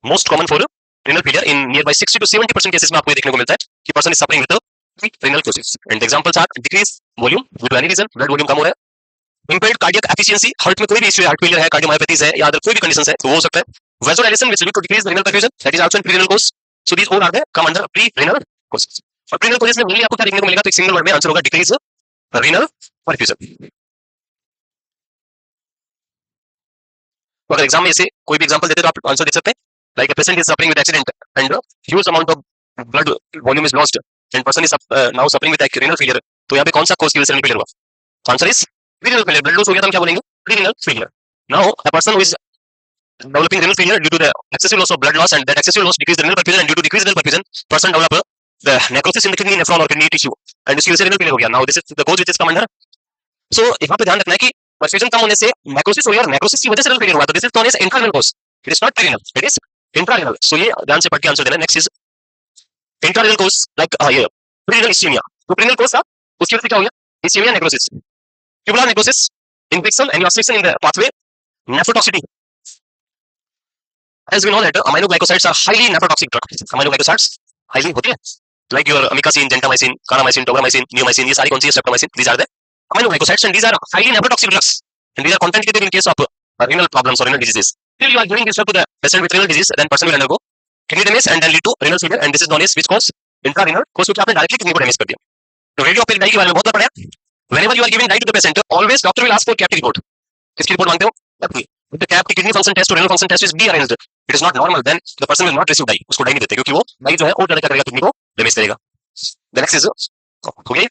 Most common for renal failure in nearby 60 to 70% cases में आपको ये देखने को मिलता है कि person is suffering with pre-renal causes. And the examples are decreased volume due to any reason, blood volume कम हो रहा है, impaired cardiac efficiency, हार्ट में कोई भी इश्यू है, हार्ट फेलियर है, कार्डियोमायोपैथीज है या अदर कोई भी कंडीशन है तो वो हो सकता है. Vasodilation which lead to decreased renal perfusion, that is also in pre-renal cause. So these all are the come under pre-renal causes. और pre-renal causes में mainly आपको क्या देखने को मिलेगा? तो एक सिंगल वर्ड में आंसर होगा decrease renal perfusion. तो अगर एग्जाम में ऐसे कोई भी एग्जांपल देते तो आप आंसर दे सकते हैं. Like a patient is suffering with accident and huge amount of blood volume is lost and person is now suffering with renal failure. तो यहाँ पे कौन सा cause की वजह से renal failure हुआ? Answer is pre-renal failure. Blood loss हो गया तो हम क्या बोलेंगे? Pre-renal failure. Now a person who is developing renal failure due to the excessive loss of blood loss, and that excessive loss decrease the renal perfusion, and due to decreased renal perfusion person develop the necrosis in the kidney nephron or kidney tissue, and इसकी वजह से renal failure हो गया. Now this is the cause which is common है. So यहाँ पे ध्यान रखना है कि perfusion कम होने से necrosis हो गया और necrosis की वजह से renal failure हुआ. तो this is known as intrarenal cause. It is not perirenal. It is intrarenal. So ये ध्यान से पढ़ के आंसर देना. Next is intrarenal cause like ये prerenal ischemia. तो prerenal cause था उसकी वजह से क्या हो गया? Ischemia necrosis. Tubular necrosis, infection and obstruction in the pathway, nephrotoxicity. As we know that aminoglycosides are highly nephrotoxic drugs. Aminoglycosides highly होती है. Like your amikacin, gentamicin, kanamycin, tobramycin, neomycin, ये सारी कौन सी है? Streptomycin. These are the aminoglycosides, and these are highly nephrotoxic drugs. And these are contraindicated in case of renal problems or renal diseases. Till you are giving this drug to the patient with renal disease, then person will undergo kidney damage and then lead to renal failure. And this is known as which cause? Intrarenal cause, क्योंकि आपने directly kidney को damage कर दिया. तो रेडियोपैथिक die के बारे में बहुत बार पढ़ा है. Whenever you are giving dye to the patient, always doctor will ask for CAPT report. किसकी रिपोर्ट मांगते हो? If the CAPT kidney function test or renal function test is dearranged, it is not normal, then the person will not receive dye. उसको dye नहीं देते क्योंकि वो dye जो है और ज्यादा क्या करेगा, किडनी को डैमेज करेगा. The next is okay.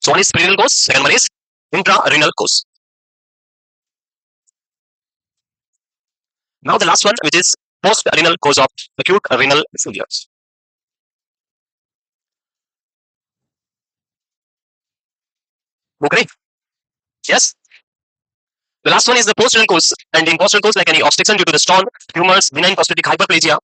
So one is prerenal cause, second one is intrarenal cause. Now the last one, which is post-renal cause of acute renal failure. Okay. Yes. The last one is the post-renal cause, and in post-renal cause, like any obstruction due to the stone, tumors, benign prostatic hyperplasia,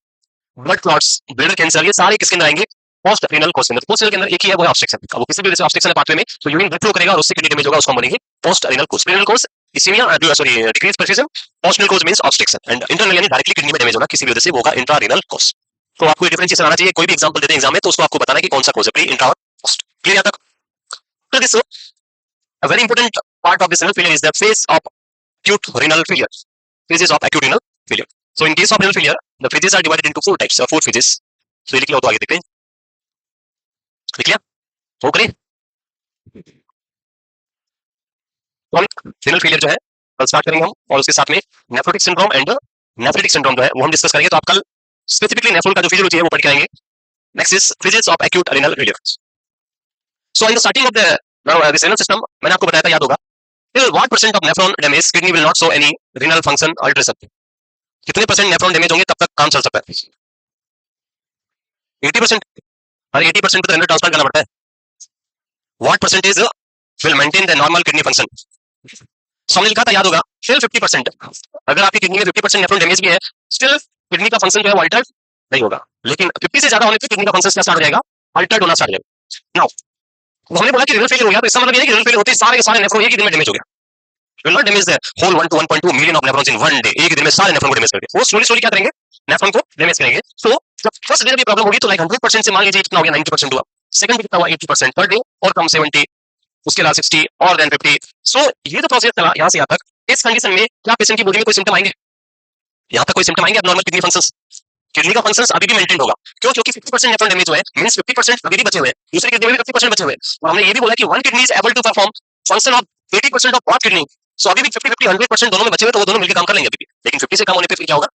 blood clots, bladder cancer, ये सारे किसके अंदर आएंगे? Post renal कोस के अंदर. Post renal के अंदर एक ही है, वो है ऑब्स्ट्रक्शन. अब वो किसी भी वजह से ऑब्स्ट्रक्शन है पाथवे में, तो यूरिन ब्लड फ्लो करेगा और उससे किडनी डैमेज होगा, उसको हम बोलेंगे post renal cause. Renal cause ischaemia sorry decrease perfusion. Post renal cause means obstruction, and internal यानी डायरेक्टली किडनी में डैमेज होना किसी भी वजह से, वो होगा इंट्रारेनल कोस. तो आपको ये डिफरेंशिएशन आना चाहिए. कोई भी एग्जांपल देते हैं एग्जाम में तो उसको आपको बताना है कि कौन सा कोस है, प्री, इंट्रा और पोस्ट. क्लियर यहां तक? तो this a very important part of this renal failure is the phase of acute renal failure. Phases of acute renal failure. So in case of renal failure, the phases are divided into 4 types or 4 phases. So ये लिख लिया हो तो आगे देखते हैं. लिख लिया? ओके. renal failure जो है कल स्टार्ट करेंगे हम, और उसके साथ में nephrotic syndrome and nephritic syndrome जो है वो हम डिस्कस करेंगे. तो आप कल स्पेसिफिकली नेफ्रोल का जो फिजियोलॉजी है वो पढ़ के आएंगे. Next is phases of acute renal failure. So in the starting of the this renal system, मैंने आपको बताया था, याद होगा, till what percent of nephron damage kidney will not show any renal function alteration. कितने परसेंट नेफ्रॉन डैमेज होंगे तब तक काम चल सकता है? 80%. अरे 80% पे तो रेनल ट्रांसप्लांट करना पड़ता है. What percentage will maintain the normal kidney function? सो हमने लिखा था, याद होगा, still 50%. अगर आपकी किडनी में 50% नेफ्रॉन डैमेज भी है, स्टिल किडनी का फंक्शन जो है वो अल्टर्ड नहीं होगा. लेकिन 50 से ज्यादा होने पे किडनी का फंक्शन क्या स्टार्ट हो जाएगा? अल्टर्ड होना स्टार्ट हो जाएगा. नाउ हमने बोला कि renal failure हो गया, तो इसका मतलब ये है कि renal failure होते ही सारे के सारे नेफ्रॉन एक ही दिन में डैमेज हो गया. will not damage the whole 1 to 1.2 million of nephrons in one day. एक ही दिन में सारे नेफ्रॉन को डैमेज करके वो स्लोली क्या करेंगे? नेफ्रॉन को डैमेज करेंगे. सो जब फर्स्ट डे जब ये प्रॉब्लम होगी तो लाइक 100% से मान लीजिए कितना हो गया, 90% हुआ. सेकंड कितना हुआ, 80% पर डे, और कम 70, उसके बाद 60 और देन 50. सो ये तो प्रोसेस चला यहां से यहां तक. इस कंडीशन में क्या पेशेंट की बॉडी में कोई सिम्टम आएंगे? यहां तक कोई सिम्टम आएंगे? नॉर्मल किडनी फंक्शंस, किडनी का फंक्शंस अभी भी मेंटेन होगा. क्यों? क्योंकि 50% नेफ्रॉन डैमेज हुए हैं, मींस 50% अभी भी बचे हुए हैं. दूसरी किडनी में भी 50% बचे हुए हैं. और हमने ये भी बोला कि one kidney is able to perform function of 80% of both kidney. So अभी भी 50-50 100% दोनों में बचे हुए, तो वो दोनों मिलकर काम कर लेंगे अभी भी. लेकिन 50 से कम होने पे फिर क्या होगा?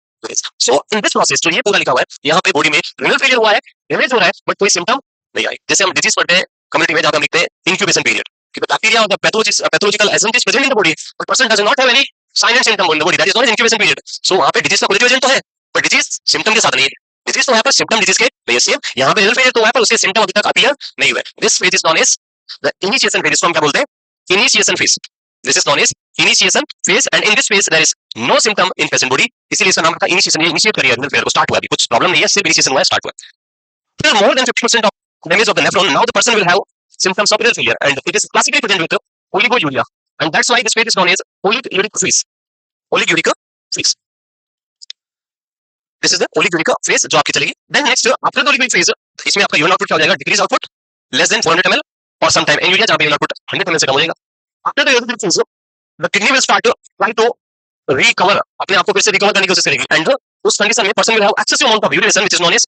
सो इन दिस प्रोसेस जो ये पूरा लिखा हुआ है, यहाँ पे बॉडी में रेनल फेलियर हुआ है, डैमेज हो रहा है, बट कोई सिम्टम नहीं आए. जैसे हम डिजीज पढ़ते हैं कम्युनिटी में, जहां हम लिखते हैं इंक्यूबेशन पीरियड, कि बैक्टीरिया और pathological agent is present in the body but person does not have any sign and symptom in the body, that is not incubation period. So वहां पे डिजीज का पॉजिटिव एजेंट तो है, but disease symptom के साथ नहीं है. Disease तो है पर सिम्टम डिजीज के नहीं सेम. यहाँ पे रेनल फेलियर तो है पर उसके सिम्टम अभी तक अपीयर नहीं हुए. This phase is known as the initiation phase. इसको हम क्या बोलते हैं? Initiation phase. This is known as initiation phase, and in this phase there is no symptom in patient body. इसीलिए इसका नाम था initiation. ये इनिशिएट करिए renal failure को, स्टार्ट हुआ, अभी कुछ प्रॉब्लम नहीं है, सिर्फ इनिशिएशन हुआ है, स्टार्ट हुआ. Till more than 50% of damage of the nephron, now the person will have symptoms of renal failure, and it is classically present with oliguria, and that's why this phase is known as oliguric phase. Oliguric phase. This is the oliguric phase जो आपकी चलेगी. Then next after the oliguric phase, इसमें आपका urine output क्या हो जाएगा? Decrease output less than 400 ml, और sometime anuria जहाँ पे urine output 100 ml से कम हो जाएगा. After the oliguric phase, the kidney will start trying to recover, अपने आप को फिर से रिकवर करने की कोशिश करेगी, एंड उस कंडीशन में person will have excessive amount of urination which is known as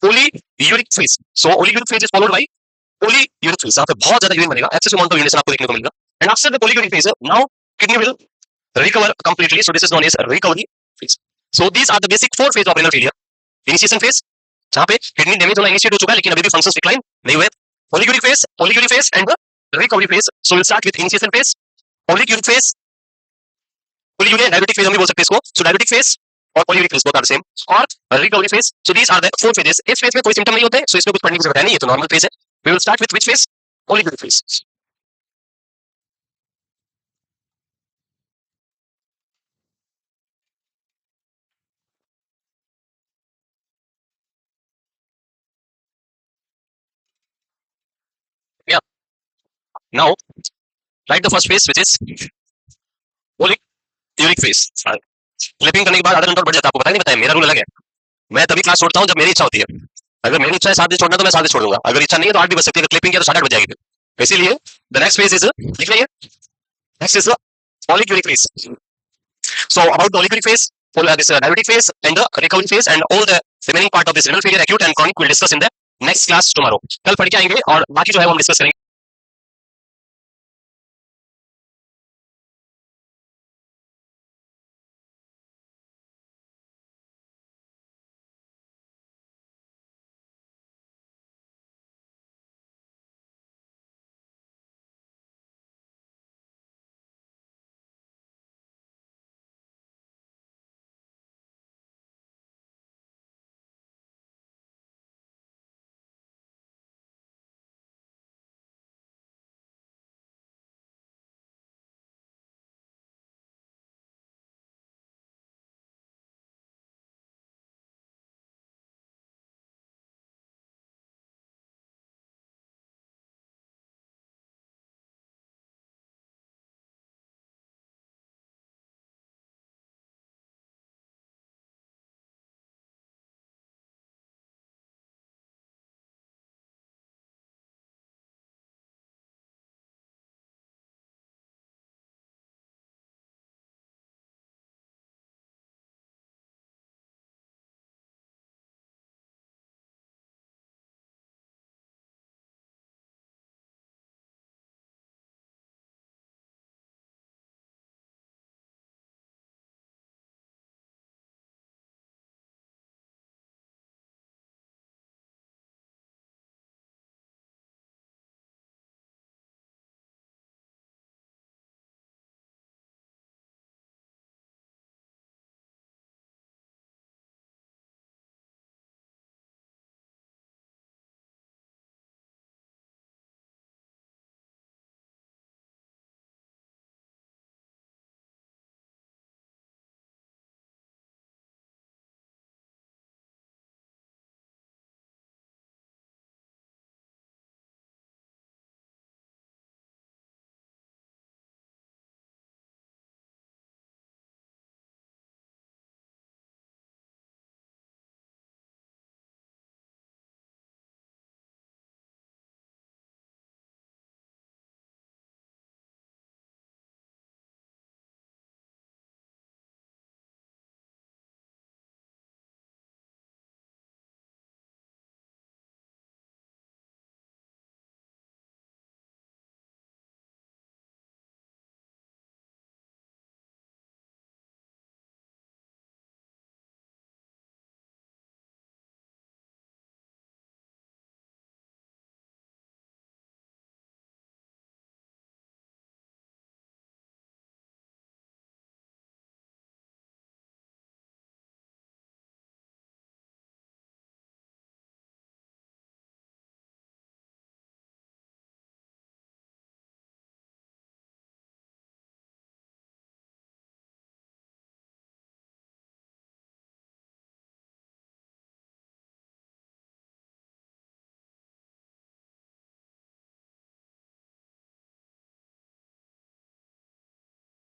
oliguric phase. So oliguric phase is followed by oliguric phase. यहाँ पे बहुत ज्यादा यूरिन बनेगा, एक्सेसिव अमाउंट ऑफ यूरिनेशन आपको देखने को मिलेगा. And after the oliguric phase now kidney will recover completely. So this is known as recovery phase. So these are the basic 4 phase of renal failure. Initiation phase जहाँ पे kidney damage होना initiate हो चुका है लेकिन अभी भी functions decline नहीं हुए. Oliguric phase and the recovery phase. So will start with initiation phase, oliguric phase, polyuria diabetic phase हम भी बोल सकते हैं इसको. सो डायबिटिक फेज और polyuric phase both are same. और recovery phase. So these are the four phases. इस phase में कोई सिम्टम नहीं होते, सो इसमें कुछ पढ़ने की जरूरत है नहीं, ये तो नॉर्मल फेज है. We will start with which phase? Polyuric phase. Yeah. Now write the first phase which is polyuric phase. Clipping करने के बाद आधा घंटा और बढ़ जाता है. आपको पता नहीं पता है, मेरा रूल अलग है. मैं तभी क्लास छोड़ता हूँ जब मेरी इच्छा होती है. अगर मेरी इच्छा है 7 बजे छोड़ना तो मैं 7 बजे छोड़ दूंगा. अगर इच्छा नहीं है तो 8 भी बज सकती है. अगर क्लिपिंग किया तो 8:30 बज जाएगी. इसीलिए द नेक्स्ट फेज इज, लिख रही है, next is the polyuric phase. So about the polyuric phase, this diabetic phase and the recovery phase and all the remaining part of this renal failure acute and chronic we'll discuss in the next class tomorrow. कल पढ़ के आएंगे और बाकी जो है वो हम डिस्कस करेंगे.